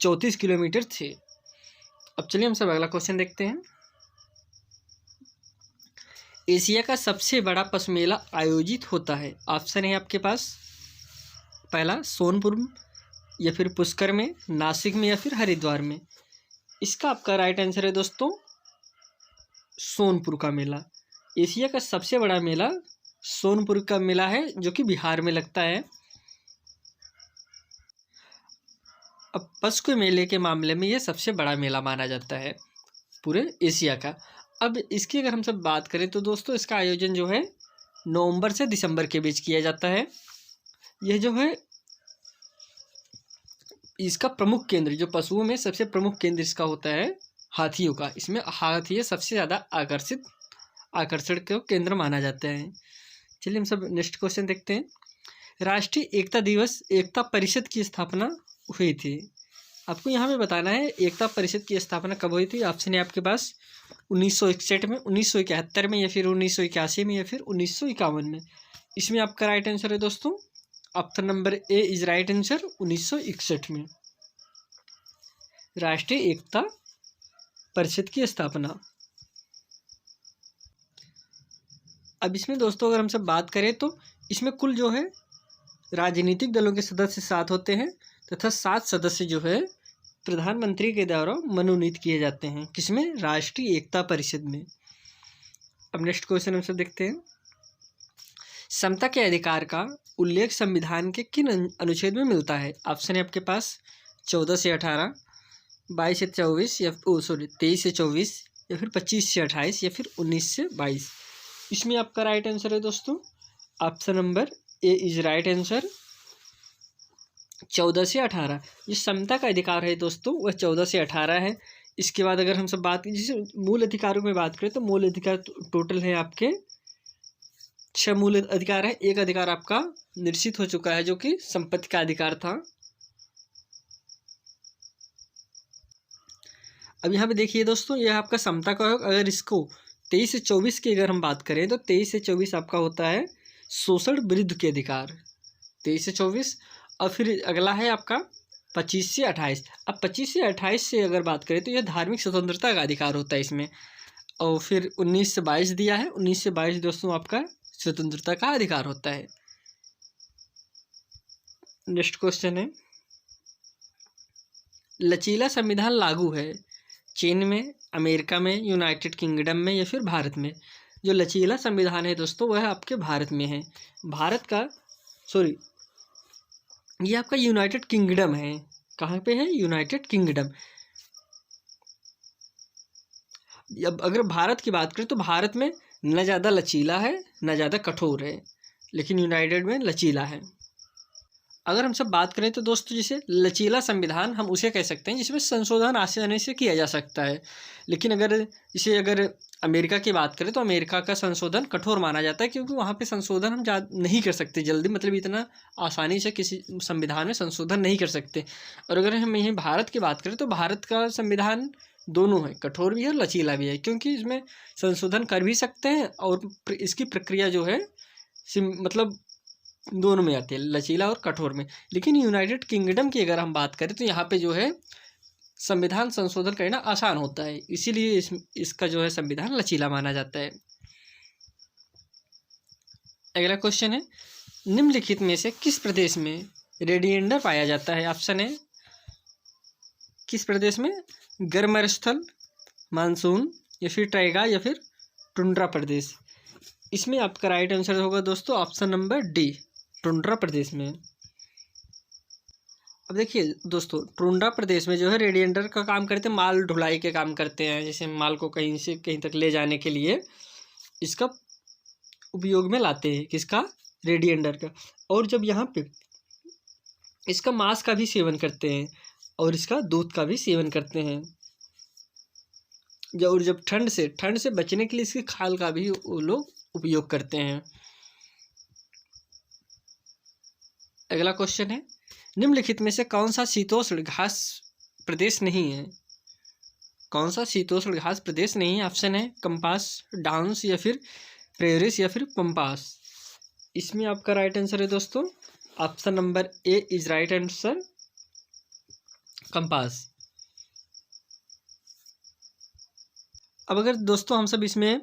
34 किलोमीटर थी। अब चलिए हम सब अगला क्वेश्चन देखते हैं। एशिया का सबसे बड़ा पशु मेला आयोजित होता है। ऑप्शन है आपके पास, पहला सोनपुर, या फिर पुष्कर में, नासिक में, या फिर हरिद्वार में। इसका आपका राइट आंसर है दोस्तों सोनपुर का मेला। एशिया का सबसे बड़ा मेला सोनपुर का मेला है, जो कि बिहार में लगता है। अब पशु के मेले के मामले में यह सबसे बड़ा मेला माना जाता है पूरे एशिया का। अब इसकी अगर हम सब बात करें तो दोस्तों इसका आयोजन जो है नवंबर से दिसंबर के बीच किया जाता है। यह जो है इसका प्रमुख केंद्र, जो पशुओं में सबसे प्रमुख केंद्र इसका होता है हाथियों का। इसमें हाथी सबसे ज़्यादा आकर्षण का केंद्र माना जाता है। चलिए हम सब नेक्स्ट क्वेश्चन देखते हैं। राष्ट्रीय एकता दिवस एकता परिषद की स्थापना हुई थी। आपको यहाँ पे बताना है एकता परिषद की स्थापना कब हुई थी। ऑप्शन है आपके पास 1961 में, 1971 में, या फिर 1981 में, या फिर 1951 में। इसमें आपका राइट आंसर है दोस्तों option number A is right answer 1961 में राष्ट्रीय एकता परिषद की स्थापना। अब इसमें दोस्तों अगर हम सब बात करें तो इसमें कुल जो है राजनीतिक दलों के सदस्य 7 होते हैं तथा 7 सदस्य जो है प्रधानमंत्री के द्वारा मनोनीत किए जाते हैं। किसमें? राष्ट्रीय एकता परिषद में। अब नेक्स्ट क्वेश्चन हम सब देखते हैं। समता के अधिकार का उल्लेख संविधान के किन अनुच्छेद में मिलता है? ऑप्शन है आपके पास 14 से 18, 22 से 24 या 23 से 24 या फिर 25 से 28 या फिर 19 से 22। इसमें आपका राइट आंसर है दोस्तों option number A is right answer 14 से 18। जो समता का अधिकार है दोस्तों वह 14 से 18 है। इसके बाद अगर हम सब बात करें जैसे मूल अधिकारों में बात करें तो मूल अधिकार टोटल है आपके 6 मूल अधिकार है। एक अधिकार आपका निश्चित हो चुका है जो कि संपत्ति का अधिकार था। अब यहाँ पे देखिए दोस्तों यह आपका समता का है। अगर इसको 23 से 24 की अगर हम बात करें तो 23 से 24 आपका होता है शोषण विरुद्ध के अधिकार, 23 से 24। और फिर अगला है आपका 25 से 28। अब 25 से 28 से अगर बात करें तो यह धार्मिक स्वतंत्रता का अधिकार होता है इसमें। और फिर 19 से 22 दिया है, 19 से 22 दोस्तों आपका स्वतंत्रता का अधिकार होता है। नेक्स्ट क्वेश्चन है, लचीला संविधान लागू है चीन में, अमेरिका में, यूनाइटेड किंगडम में या फिर भारत में? जो लचीला संविधान है दोस्तों वह आपके भारत में है। भारत का ये आपका यूनाइटेड किंगडम है। कहाँ पे है? United kingdom. अब अगर भारत की बात करें तो भारत में न ज़्यादा लचीला है न ज़्यादा कठोर है, लेकिन यूनाइटेड में लचीला है। अगर हम सब बात करें तो दोस्तों जैसे लचीला संविधान हम उसे कह सकते हैं जिसमें संशोधन आसानी से किया जा सकता है। लेकिन अगर अमेरिका की बात करें तो अमेरिका का संशोधन कठोर माना जाता है क्योंकि वहाँ पे संशोधन हम नहीं कर सकते जल्दी, मतलब इतना आसानी से किसी संविधान में संशोधन नहीं कर सकते। और अगर हम यहीं भारत की बात करें तो भारत का संविधान दोनों है, कठोर भी है और लचीला भी है, क्योंकि इसमें संशोधन कर भी सकते हैं और इसकी प्रक्रिया जो है मतलब दोनों में आती है, लचीला और कठोर में। लेकिन यूनाइटेड किंगडम की अगर हम बात करें तो यहाँ पे जो है संविधान संशोधन करना आसान होता है, इसीलिए इसका जो है संविधान लचीला माना जाता है। अगला क्वेश्चन है, निम्नलिखित में से किस प्रदेश में रेडिएंडर पाया जाता है? ऑप्शन है किस प्रदेश में? गर्म स्थल, मानसून या फिर टाइगा या फिर टुंड्रा प्रदेश। इसमें आपका राइट आंसर होगा दोस्तों ऑप्शन नंबर डी, टुंड्रा प्रदेश में। अब देखिए दोस्तों टुंड्रा प्रदेश में जो है रेडिएंडर का काम करते हैं, माल ढुलाई के काम करते हैं। जैसे माल को कहीं से कहीं तक ले जाने के लिए इसका उपयोग में लाते हैं, किसका? रेडिएंडर का। और जब यहाँ पे इसका मांस का भी सेवन करते हैं और इसका दूध का भी सेवन करते हैं। जब ठंड से बचने के लिए इसकी खाल का भी वो लोग उपयोग करते हैं। अगला क्वेश्चन है, निम्नलिखित में से कौन सा शीतोष्ण घास प्रदेश नहीं है? कौन सा शीतोष्ण घास प्रदेश नहीं है? ऑप्शन है कंपास, डाउन्स या फिर प्रेरिस या फिर पंपास। इसमें आपका राइट आंसर है दोस्तों option number A is right answer, compass. अब अगर दोस्तों हम सब इसमें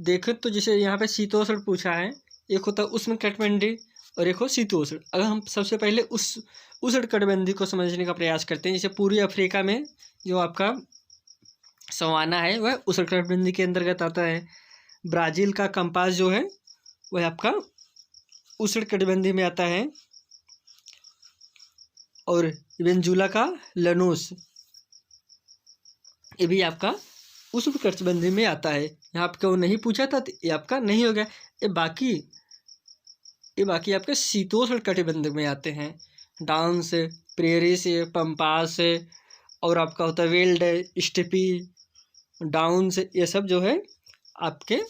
देखें तो जैसे यहाँ पे शीतोष्ण पूछा है, एक होता है उष्णकटिबंधीय और एक हो शीतोष्ण। अगर हम सबसे पहले उस उष्णकटिबंधीय को समझने का प्रयास करते हैं, जैसे पूर्वी अफ्रीका में जो आपका सवाना है वह उष्णकटिबंधीय के अंतर्गत आता है। ब्राज़ील का कंपास जो है वह आपका उष्णकटिबंधीय में आता है। और वेनेजुला का लनोस ये भी आपका उष्णकटिबंधीय में आता है। यहाँ आपको नहीं पूछा था तो ये आपका नहीं हो गया। ये बाकी आपके शीतोष्ण कटिबंध में आते हैं। डाउन्स, प्रेरिस, पंपास और आपका होता है वेल्ड, स्टेपी, डाउन्स, ये सब जो है आपके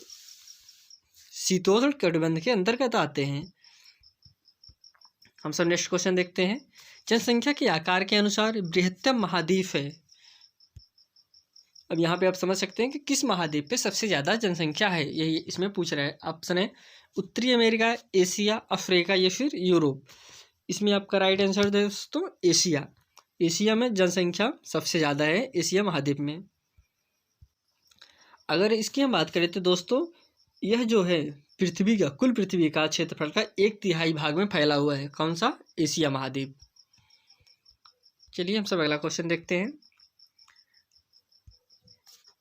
शीतोष्ण कटिबंध के अंतर्गत आते हैं। हम सब नेक्स्ट क्वेश्चन देखते हैं, जनसंख्या के आकार के अनुसार बृहत्तम महाद्वीप है। अब यहाँ पे आप समझ सकते हैं कि किस महाद्वीप पे सबसे ज़्यादा जनसंख्या है, यही इसमें पूछ रहा है। ऑप्शन है उत्तरी अमेरिका, एशिया, अफ्रीका या फिर यूरोप। इसमें आपका राइट आंसर है दोस्तों एशिया। एशिया में जनसंख्या सबसे ज़्यादा है, एशिया महाद्वीप में। अगर इसकी हम बात करें तो दोस्तों यह जो है पृथ्वी का, कुल पृथ्वी का क्षेत्रफल का 1/3 भाग में फैला हुआ है। कौन सा? एशिया महाद्वीप। चलिए हम सब अगला क्वेश्चन देखते हैं।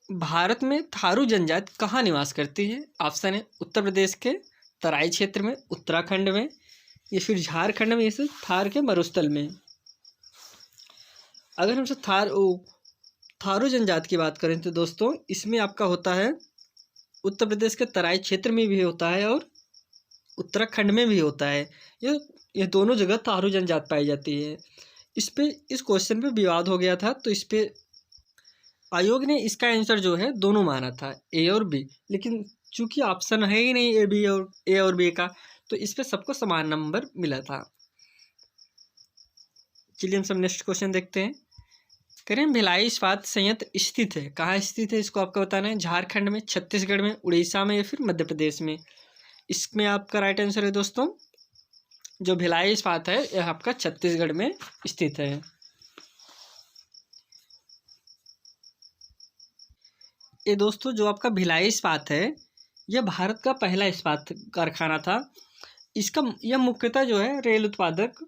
भारत में थारू जनजाति कहाँ निवास करती है? ऑप्शन है उत्तर प्रदेश के तराई क्षेत्र में, उत्तराखंड में, या फिर झारखंड में, या फिर थार के मरुस्थल में। अगर हम थारू जनजाति की बात करें तो दोस्तों इसमें आपका होता है उत्तर प्रदेश के तराई क्षेत्र में भी होता है और उत्तराखंड में भी होता है। ये दोनों जगह थारू जनजाति पाई जाती है। इस क्वेश्चन पे विवाद हो गया था, तो इस पे आयोग ने इसका आंसर जो है दोनों माना था, ए और बी, लेकिन चूंकि ऑप्शन है ही नहीं ए और बी का, तो इस पे सबको समान नंबर मिला था। चलिए हम सब नेक्स्ट क्वेश्चन देखते हैं। करें भिलाई इस्पात संयंत्र स्थित है, कहाँ स्थित है इसको आपको बताना है। झारखंड में, छत्तीसगढ़ में, उड़ीसा में, या फिर मध्य प्रदेश में। इसमें आपका राइट आंसर है दोस्तों जो भिलाई इस्पात है यह आपका छत्तीसगढ़ में स्थित है। ये दोस्तों जो आपका भिलाई इस्पात है यह भारत का पहला इस्पात कारखाना था। यह मुख्यतः जो है रेल उत्पादक,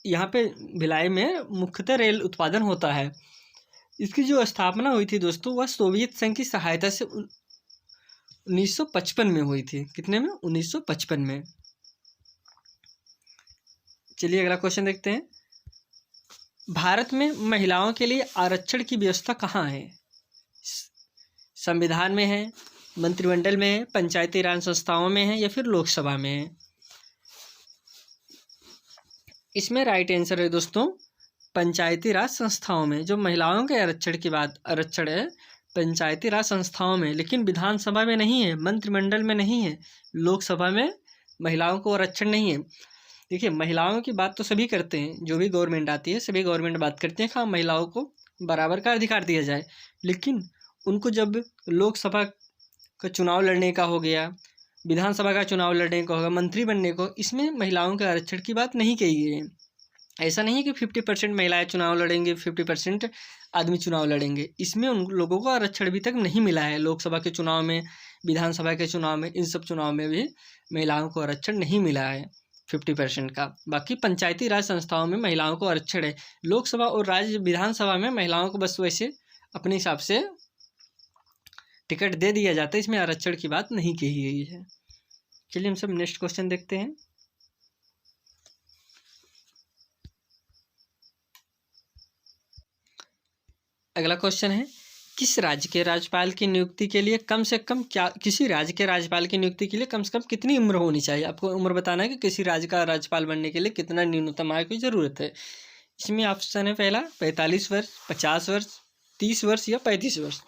यहाँ पे भिलाई में मुख्यतः रेल उत्पादन होता है। इसकी जो स्थापना हुई थी दोस्तों वह सोवियत संघ की सहायता से 1955 में हुई थी। कितने में? 1955 में। चलिए अगला क्वेश्चन देखते हैं। भारत में महिलाओं के लिए आरक्षण की व्यवस्था कहाँ है? संविधान में है, मंत्रिमंडल में है, पंचायती राज संस्थाओं में है, या फिर लोकसभा में है। इसमें राइट आंसर है दोस्तों पंचायती राज संस्थाओं में। जो महिलाओं के आरक्षण की बात आरक्षण है पंचायती राज संस्थाओं में, लेकिन विधानसभा में नहीं है, मंत्रिमंडल में नहीं है, लोकसभा में महिलाओं को आरक्षण नहीं है। देखिए महिलाओं की बात तो सभी करते हैं, जो भी गवर्नमेंट आती है सभी गवर्नमेंट बात करते हैं हाँ महिलाओं को बराबर का अधिकार दिया जाए, लेकिन उनको जब लोकसभा का चुनाव लड़ने का हो गया, विधानसभा का चुनाव लड़ने का होगा, मंत्री बनने को, इसमें महिलाओं के आरक्षण की बात नहीं कही गई है। ऐसा नहीं है कि 50% महिलाएं चुनाव लड़ेंगे, 50% आदमी चुनाव लड़ेंगे। इसमें उन लोगों को आरक्षण अभी तक नहीं मिला है। लोकसभा के चुनाव में, विधानसभा के चुनाव में, इन सब चुनाव में भी महिलाओं को आरक्षण नहीं मिला है 50% का। बाकी पंचायती राज संस्थाओं में महिलाओं को आरक्षण है। लोकसभा और राज्य विधानसभा में महिलाओं को बस वैसे अपने हिसाब से टिकट दे दिया जाता है, इसमें आरक्षण की बात नहीं कही गई है। चलिए हम सब नेक्स्ट क्वेश्चन देखते हैं। अगला क्वेश्चन है किस राज्य के राज्यपाल की नियुक्ति के लिए कम से कम किसी राज्य के राज्यपाल की नियुक्ति के लिए कम से कम कितनी उम्र होनी चाहिए? आपको उम्र बताना है कि किसी राज्य का राज्यपाल बनने के लिए कितना न्यूनतम आयु की जरूरत है। इसमें ऑप्शन है पहला 45 वर्ष, 50 वर्ष, 30 वर्ष या 35 वर्ष।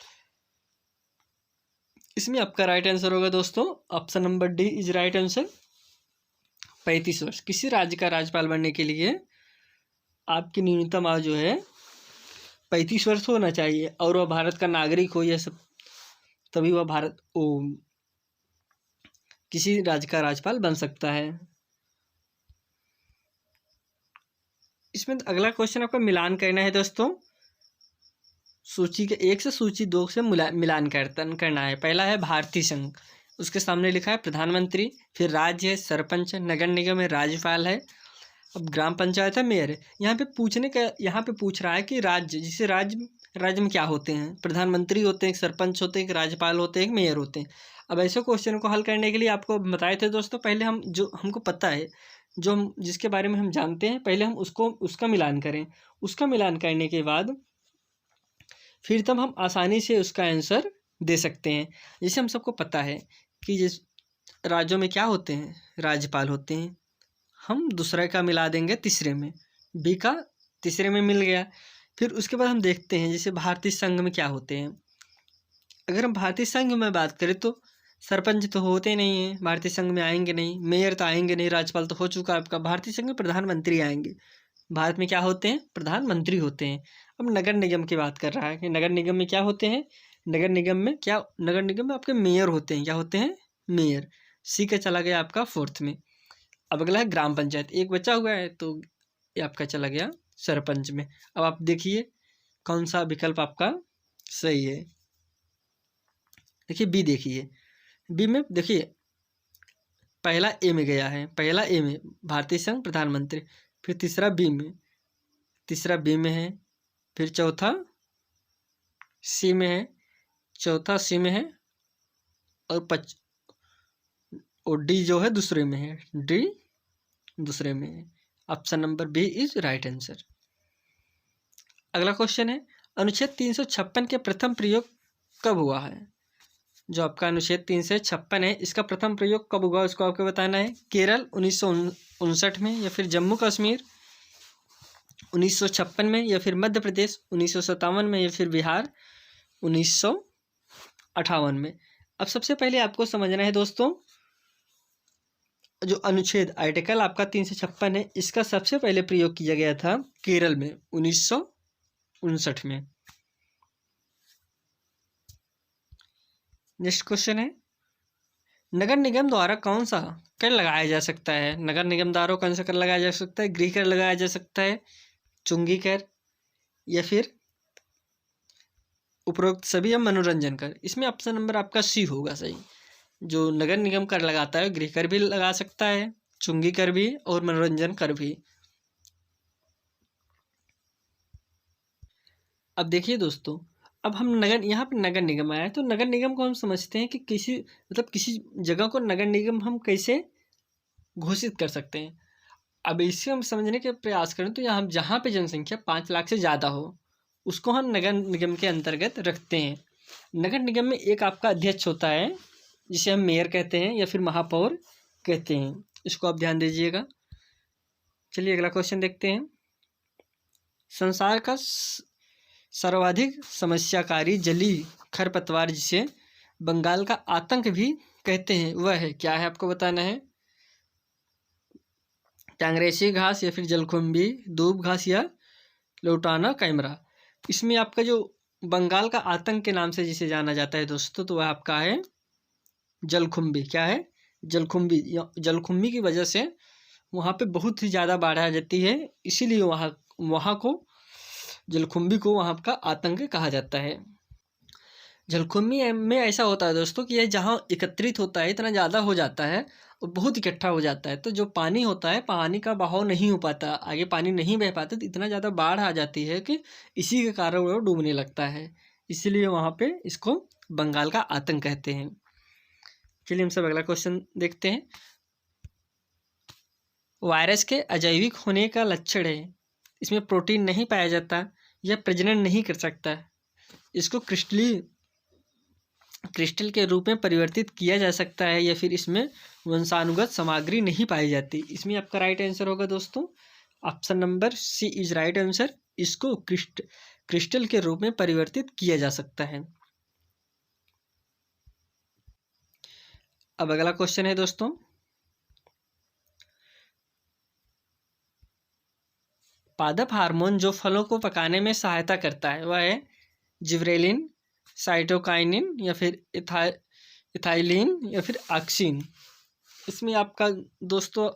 इसमें आपका राइट आंसर होगा दोस्तों option number D is right answer 35 वर्ष। किसी राज्य का राज्यपाल बनने के लिए आपकी न्यूनतम आयु जो है 35 वर्ष होना चाहिए, और वह भारत का नागरिक हो, यह सब, तभी वह किसी राज्य का राज्यपाल बन सकता है। इसमें अगला क्वेश्चन आपका मिलान करना है दोस्तों। सूची के 1 से सूची 2 से मिलान करना है। पहला है भारतीय संघ, उसके सामने लिखा है प्रधानमंत्री, फिर राज्य है, सरपंच है, नगर निगम है, राज्यपाल है, अब ग्राम पंचायत है, मेयर है। यहाँ पे पूछ रहा है कि राज्य, जिसे राज्य में क्या होते हैं? प्रधानमंत्री होते हैं, एक सरपंच होते हैं, एक राज्यपाल होते हैं, एक मेयर होते हैं। अब ऐसे क्वेश्चन को हल करने के लिए आपको बताए थे दोस्तों, पहले हम जो हमको पता है, जिसके बारे में हम जानते हैं, पहले हम उसका मिलान करें। उसका मिलान करने के बाद फिर तब हम आसानी से उसका आंसर दे सकते हैं। जैसे हम सबको पता है कि जिस राज्यों में क्या होते हैं, राज्यपाल होते हैं, हम दूसरे का मिला देंगे तीसरे में, बी का तीसरे में मिल गया। फिर उसके बाद हम देखते हैं जैसे भारतीय संघ में क्या होते हैं। अगर हम भारतीय संघ में बात करें तो सरपंच तो होते नहीं हैं, भारतीय संघ में आएंगे नहीं, मेयर तो आएंगे नहीं, राज्यपाल तो हो चुका है आपका। भारतीय संघ में प्रधानमंत्री आएंगे। भारत में क्या होते हैं? प्रधानमंत्री होते हैं। अब नगर निगम की बात कर रहा है कि नगर निगम में क्या होते हैं? नगर निगम में आपके मेयर होते हैं। क्या होते हैं? मेयर। सी का चला गया आपका 4th में। अब अगला है ग्राम पंचायत, एक बचा हुआ है तो ये आपका चला गया सरपंच में। अब आप देखिए कौन सा विकल्प आपका सही है। देखिए बी, देखिए बी में देखिए पहला ए में गया है, पहला ए में भारतीय संघ प्रधानमंत्री, फिर तीसरा बी में है, फिर चौथा सी में है, चौथा सी में है, और डी जो है दूसरे में है, डी दूसरे में है। Option number B is right answer. अगला क्वेश्चन है अनुच्छेद 356 के प्रथम प्रयोग कब हुआ है? जो आपका अनुच्छेद 356 है इसका प्रथम प्रयोग कब हुआ उसको आपको बताना है। केरल 1959 में, या फिर जम्मू कश्मीर 1956 में, या फिर मध्य प्रदेश 1957 में, या फिर बिहार 1958 में। अब सबसे पहले आपको समझना है दोस्तों, जो अनुच्छेद आर्टिकल आपका 356 है इसका सबसे पहले प्रयोग किया गया था केरल में 1959 में। नेक्स्ट क्वेश्चन है नगर निगम द्वारा कौन सा कर लगाया जा सकता है? नगर निगम द्वारा कौन सा कर लगाया जा सकता है? गृह कर लगाया जा सकता है, चुंगी कर, या फिर उपरोक्त सभी, या मनोरंजन कर। इसमें ऑप्शन नंबर आपका सी होगा सही। जो नगर निगम कर लगाता है गृह कर भी लगा सकता है, चुंगी कर भी, और मनोरंजन कर भी। अब देखिए दोस्तों, अब हम यहाँ पे नगर निगम आया है तो नगर निगम को हम समझते हैं कि किसी जगह को नगर निगम हम कैसे घोषित कर सकते हैं। अब इसे हम समझने के प्रयास करें तो यहाँ जहाँ पे जनसंख्या 5 लाख से ज़्यादा हो उसको हम नगर निगम के अंतर्गत रखते हैं। नगर निगम में एक आपका अध्यक्ष होता है जिसे हम मेयर कहते हैं या फिर महापौर कहते हैं, इसको आप ध्यान दीजिएगा। चलिए अगला क्वेश्चन देखते हैं। संसार का सर्वाधिक समस्याकारी जलीय खरपतवार जिसे बंगाल का आतंक भी कहते हैं वह है, क्या है आपको बताना है। कांग्रेसी घास, या फिर जलकुंभी, दूब घास, या लौटाना कैमरा। इसमें आपका जो बंगाल का आतंक के नाम से जिसे जाना जाता है दोस्तों तो वह आपका है जलकुंभी। क्या है? जलकुंभी। जलकुंभी की वजह से वहाँ पे बहुत ही ज़्यादा बाढ़ आ जाती है, इसीलिए वहाँ को जलकुंभी को वहाँ का आतंक कहा जाता है। जलकुंभी में ऐसा होता है दोस्तों कि यह जहाँ एकत्रित होता है इतना ज़्यादा हो जाता है और बहुत इकट्ठा हो जाता है, तो जो पानी होता है पानी का बहाव नहीं हो पाता, आगे पानी नहीं बह पाता, तो इतना ज़्यादा बाढ़ आ जाती है कि इसी के कारण वो डूबने लगता है, इसीलिए वहाँ पे इसको बंगाल का आतंक कहते हैं। चलिए हम सब अगला क्वेश्चन देखते हैं। वायरस के अजैविक होने का लक्षण है, इसमें प्रोटीन नहीं पाया जाता, यह प्रजनन नहीं कर सकता, इसको क्रिस्टल के रूप में परिवर्तित किया जा सकता है, या फिर इसमें वंशानुगत सामग्री नहीं पाई जाती। इसमें आपका राइट आंसर होगा दोस्तों option number C is right answer. इसको क्रिस्टल के रूप में परिवर्तित किया जा सकता है। अब अगला क्वेश्चन है दोस्तों, पादप हार्मोन जो फलों को पकाने में सहायता करता है वह है जिब्रेलिन, साइटोकाइनिन, या फिर इथाइलिन, या फिर ऑक्सिन। इसमें आपका दोस्तों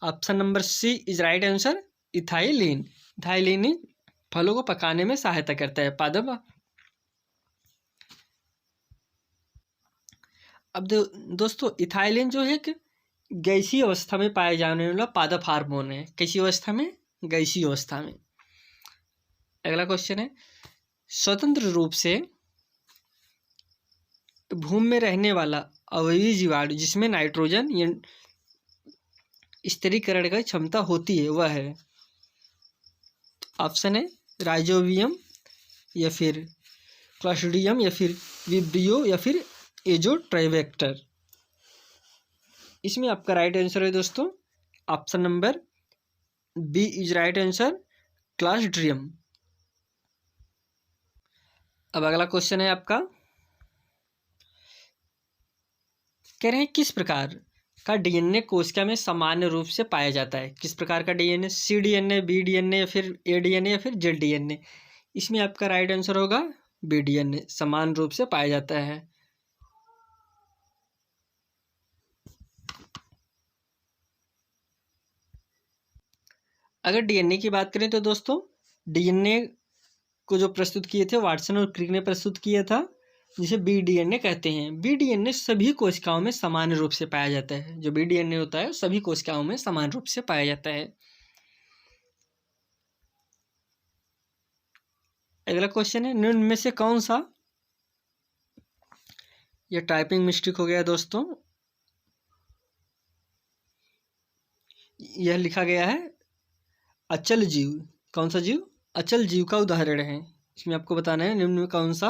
option number C is right answer, ethylene. Ethylene फलों को पकाने में सहायता करता है पादप। अब दोस्तों इथाइलिन जो है कि गैसीय अवस्था में पाए जाने वाला पादप हार्मोन है। कैसी अवस्था में? गैसीय अवस्था में। अगला क्वेश्चन है स्वतंत्र रूप से भूमि में रहने वाला अवयवी जीवाणु जिसमें नाइट्रोजन या स्थिरीकरण की क्षमता होती है वह है, ऑप्शन है राइजोबियम, या फिर क्लास्ट्रिडियम, या फिर विब्रियो, या फिर एजोट्राइबैक्टर। इसमें आपका राइट आंसर है दोस्तों option number B is right answer, Clostridium. अब अगला क्वेश्चन है आपका, कह रहे हैं किस प्रकार का डीएनए कोशिका में सामान्य रूप से पाया जाता है। किस प्रकार का डीएनए? सी डीएनए, बी डीएनए, या फिर ए डीएनए, या फिर जेड डीएनए। इसमें आपका राइट आंसर होगा बी डीएनए, समान रूप से पाया जाता है। अगर डीएनए की बात करें तो दोस्तों डीएनए को जो प्रस्तुत किए थे वाटसन और क्रिक ने प्रस्तुत किया था, जिसे बीडीएनए कहते हैं। बीडीएनए सभी कोशिकाओं में समान रूप से पाया जाता है। जो बीडीएनए होता है सभी कोशिकाओं में समान रूप से पाया जाता है। अगला क्वेश्चन है, निम्न में से कौन सा, यह टाइपिंग मिस्टेक हो गया दोस्तों, यह लिखा गया है अचल जीव। कौन सा जीव? अचल जीव का उदाहरण है। इसमें आपको बताना है निम्न में कौन सा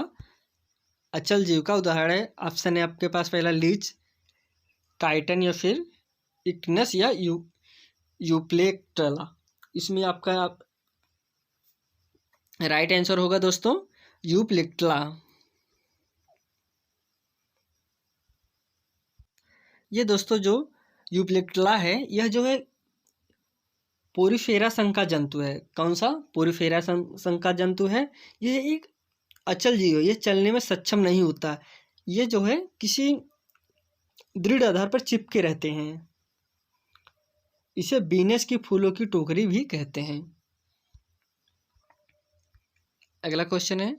अचल जीव का उदाहरण है। ऑप्शन है आपके पास पहला लीच, टाइटन या फिर इक्नस या यूप्लेक्टला। इसमें आपका राइट आंसर होगा दोस्तों यूप्लेक्टला। ये दोस्तों जो यूप्लेक्टला है यह जो है पोरीफेरा संघ का जंतु है। कौन सा? पोरीफेरा संघ का जंतु है। यह एक अचल जीव है, यह चलने में सक्षम नहीं होता। ये जो है किसी दृढ़ आधार पर चिपके रहते हैं। इसे बीनस की फूलों की टोकरी भी कहते हैं। अगला क्वेश्चन है,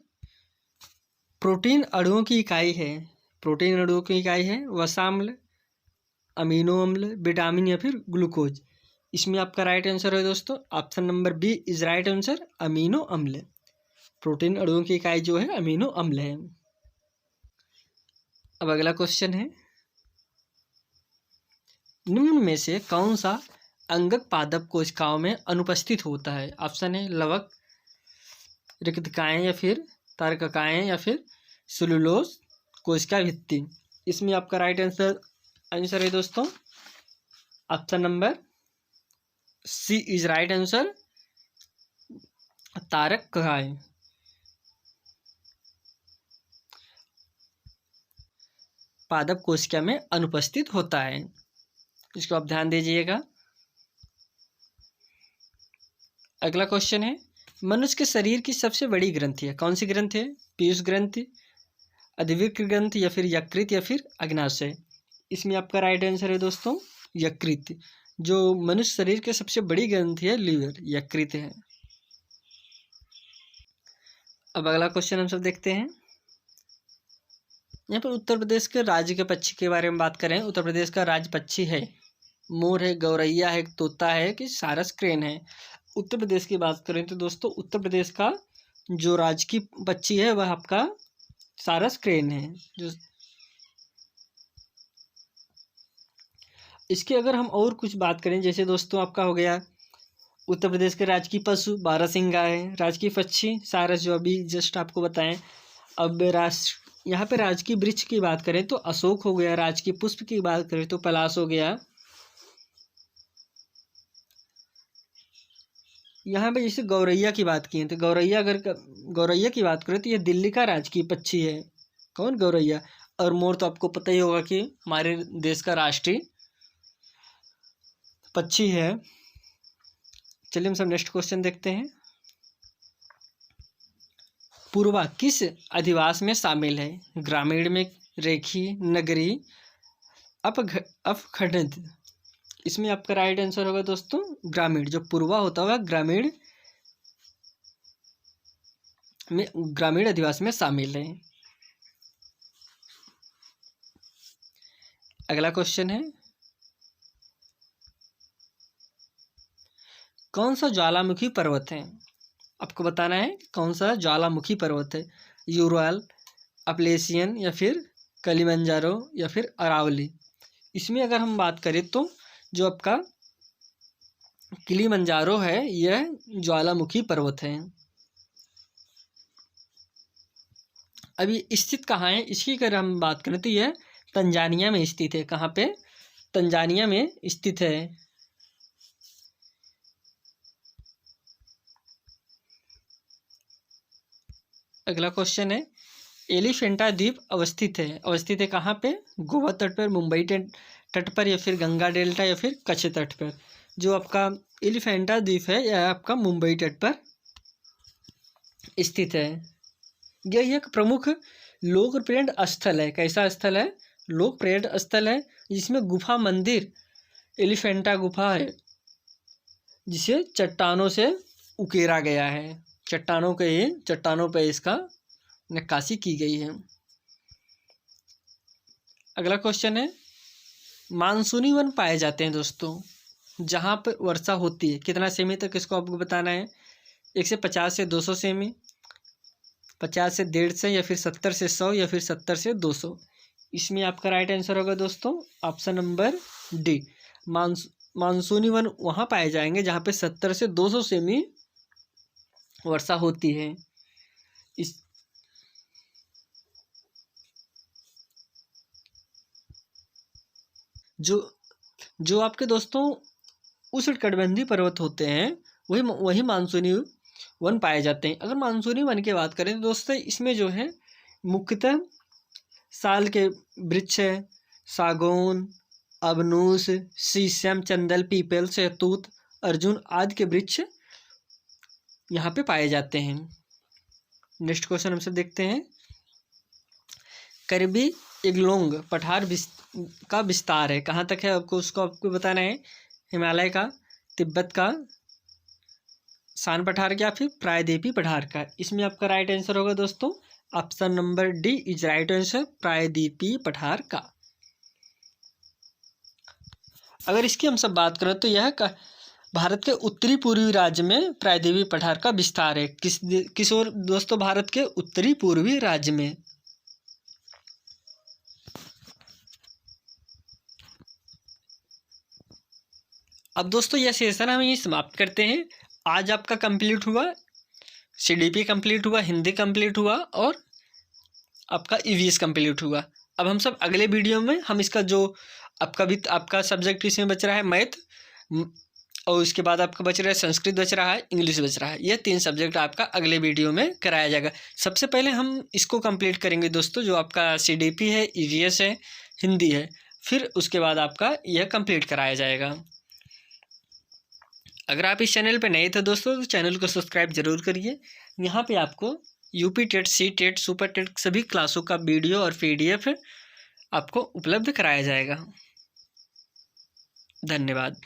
प्रोटीन अणुओं की इकाई है। प्रोटीन अणुओं की इकाई है वसाम्ल, अमीनो अम्ल, विटामिन या फिर ग्लूकोज। इसमें आपका राइट आंसर है दोस्तों option number B is right answer, amino अम्ल। प्रोटीन अणुओं की इकाई जो है अमीनो अम्ल है। अब अगला क्वेश्चन है, निम्न में से कौन सा अंगक पादप कोशिकाओं में अनुपस्थित होता है? ऑप्शन है लवक, रिक्तकाएं या फिर तारककाएं या फिर सेलुलोज कोशिका भित्ति। इसमें आपका राइट आंसर है दोस्तों option number C is right answer, तारककाएं। पादप कोशिका में अनुपस्थित होता है। इसको आप ध्यान दीजिएगा। अगला क्वेश्चन है, मनुष्य के शरीर की सबसे बड़ी ग्रंथि है। कौन सी ग्रंथि है? पीयूष ग्रंथि, अधिवृक्क ग्रंथि या फिर यकृत या फिर अग्नाशय। इसमें आपका राइट आंसर है दोस्तों यकृत। जो मनुष्य शरीर के सबसे बड़ी ग्रंथि है लीवर, यकृत है। अब अगला क्वेश्चन हम सब देखते हैं। यहाँ पर उत्तर प्रदेश के राज्य के पक्षी के बारे में बात करें। उत्तर प्रदेश का राज्य पक्षी है मोर है, गौरैया है, तोता है कि सारस क्रेन है। उत्तर प्रदेश की बात करें तो दोस्तों उत्तर प्रदेश का जो राजकीय पक्षी है वह आपका सारस क्रेन है। जो इसके अगर हम और कुछ बात करें, जैसे दोस्तों आपका हो गया उत्तर प्रदेश के राजकीय पशु बारहसिंगा है, राजकीय पक्षी सारस जो अभी जस्ट आपको बताएं। अब यहाँ पे राजकीय वृक्ष की बात करें तो अशोक हो गया, राजकीय पुष्प की बात करें तो पलाश हो गया। यहाँ पे जैसे गौरैया की बात की है तो गौरैया की बात करें तो ये दिल्ली का राजकीय पक्षी है। कौन? गौरैया। और मोर तो आपको पता ही होगा कि हमारे देश का राष्ट्रीय पक्षी है। चलिए हम सब नेक्स्ट क्वेश्चन देखते हैं। पूर्वा किस अधिवास में शामिल है? ग्रामीण में, रेखीय, नगरीय, अपखंडित। इसमें आपका राइट आंसर होगा दोस्तों ग्रामीण। जो पूर्वा होता हुआ ग्रामीण अधिवास में शामिल है। अगला क्वेश्चन है, कौन सा ज्वालामुखी पर्वत है? आपको बताना है कौन सा ज्वालामुखी पर्वत है। यूराल, अपलेशियन या फिर कलिमंजारो या फिर अरावली। इसमें अगर हम बात करें तो जो आपका किलिमंजारो है यह ज्वालामुखी पर्वत है। अभी स्थित कहाँ है इसकी अगर हम बात करें तो यह तंजानिया में स्थित है। कहाँ पे? तंजानिया में स्थित है। अगला क्वेश्चन है, एलिफेंटा द्वीप अवस्थित है कहाँ पे? गोवा तट पर, मुंबई तट पर या फिर गंगा डेल्टा या फिर कच्छ तट पर। जो आपका एलिफेंटा द्वीप है यह आपका मुंबई तट पर स्थित है। यह एक प्रमुख लोक पर्यटन स्थल है। कैसा स्थल है? लोक पर्यटन स्थल है जिसमें गुफा मंदिर एलिफेंटा गुफा है जिसे चट्टानों से उकेरा गया है। चट्टानों पे इसका नक्काशी की गई है। अगला क्वेश्चन है, मानसूनी वन पाए जाते हैं दोस्तों जहाँ पर वर्षा होती है, कितना सेमी तक इसको आपको बताना है। 150 से 200 सेमी, 50 से 150, या फिर 70 से 100, या फिर 70 से 200। इसमें आपका राइट आंसर होगा दोस्तों ऑप्शन नंबर डी। मानसूनी वन वहाँ पाए जाएंगे जहाँ पे 70 से 200 सेमी वर्षा होती है। इस जो आपके दोस्तों उष्णकटिबंधीय पर्वत होते हैं वही मानसूनी वन पाए जाते हैं। अगर मानसूनी वन की बात करें तो दोस्तों इसमें जो है मुख्यतः साल के वृक्ष है, सागौन, अबनूस, शीशम, चंदल, पीपल, शहतूत, अर्जुन आदि के वृक्ष यहाँ पे पाए जाते हैं। नेक्स्ट क्वेश्चन हमसे देखते हैं, करबी एंगलोंग पठार का विस्तार है, कहाँ तक है आपको बताना है। हिमालय का, तिब्बत का, शान पठार का, फिर प्रायद्वीपीय पठार का। इसमें आपका राइट आंसर होगा दोस्तों option number D is right answer, प्रायद्वीपीय पठार का। अगर इसकी हम सब बात करें तो यह भारत के उत्तरी पूर्वी राज्य में प्रायद्वीपीय पठार का विस्तार है। किस ओर दोस्तों? भारत के उत्तरी पूर्वी राज्य में। अब दोस्तों यह सेशन हम यही समाप्त करते हैं। आज आपका कंप्लीट हुआ सीडीपी कंप्लीट हुआ, हिंदी कंप्लीट हुआ और आपका ईवीएस कंप्लीट हुआ। अब हम सब अगले वीडियो में हम इसका जो आपका सब्जेक्ट इसमें बच रहा है मैथ, और उसके बाद आपका बच रहा है संस्कृत बच रहा है, इंग्लिश बच रहा है। ये 3 सब्जेक्ट आपका अगले वीडियो में कराया जाएगा। सबसे पहले हम इसको कंप्लीट करेंगे दोस्तों, जो आपका सीडीपी है, ईवीएस है, हिंदी है, फिर उसके बाद आपका यह कंप्लीट कराया जाएगा। अगर आप इस चैनल पे नए थे दोस्तों तो चैनल को सब्सक्राइब जरूर करिए। यहाँ पे आपको UP TET, C TET, super TET सभी क्लासों का वीडियो और पीडीएफ आपको उपलब्ध कराया जाएगा। धन्यवाद।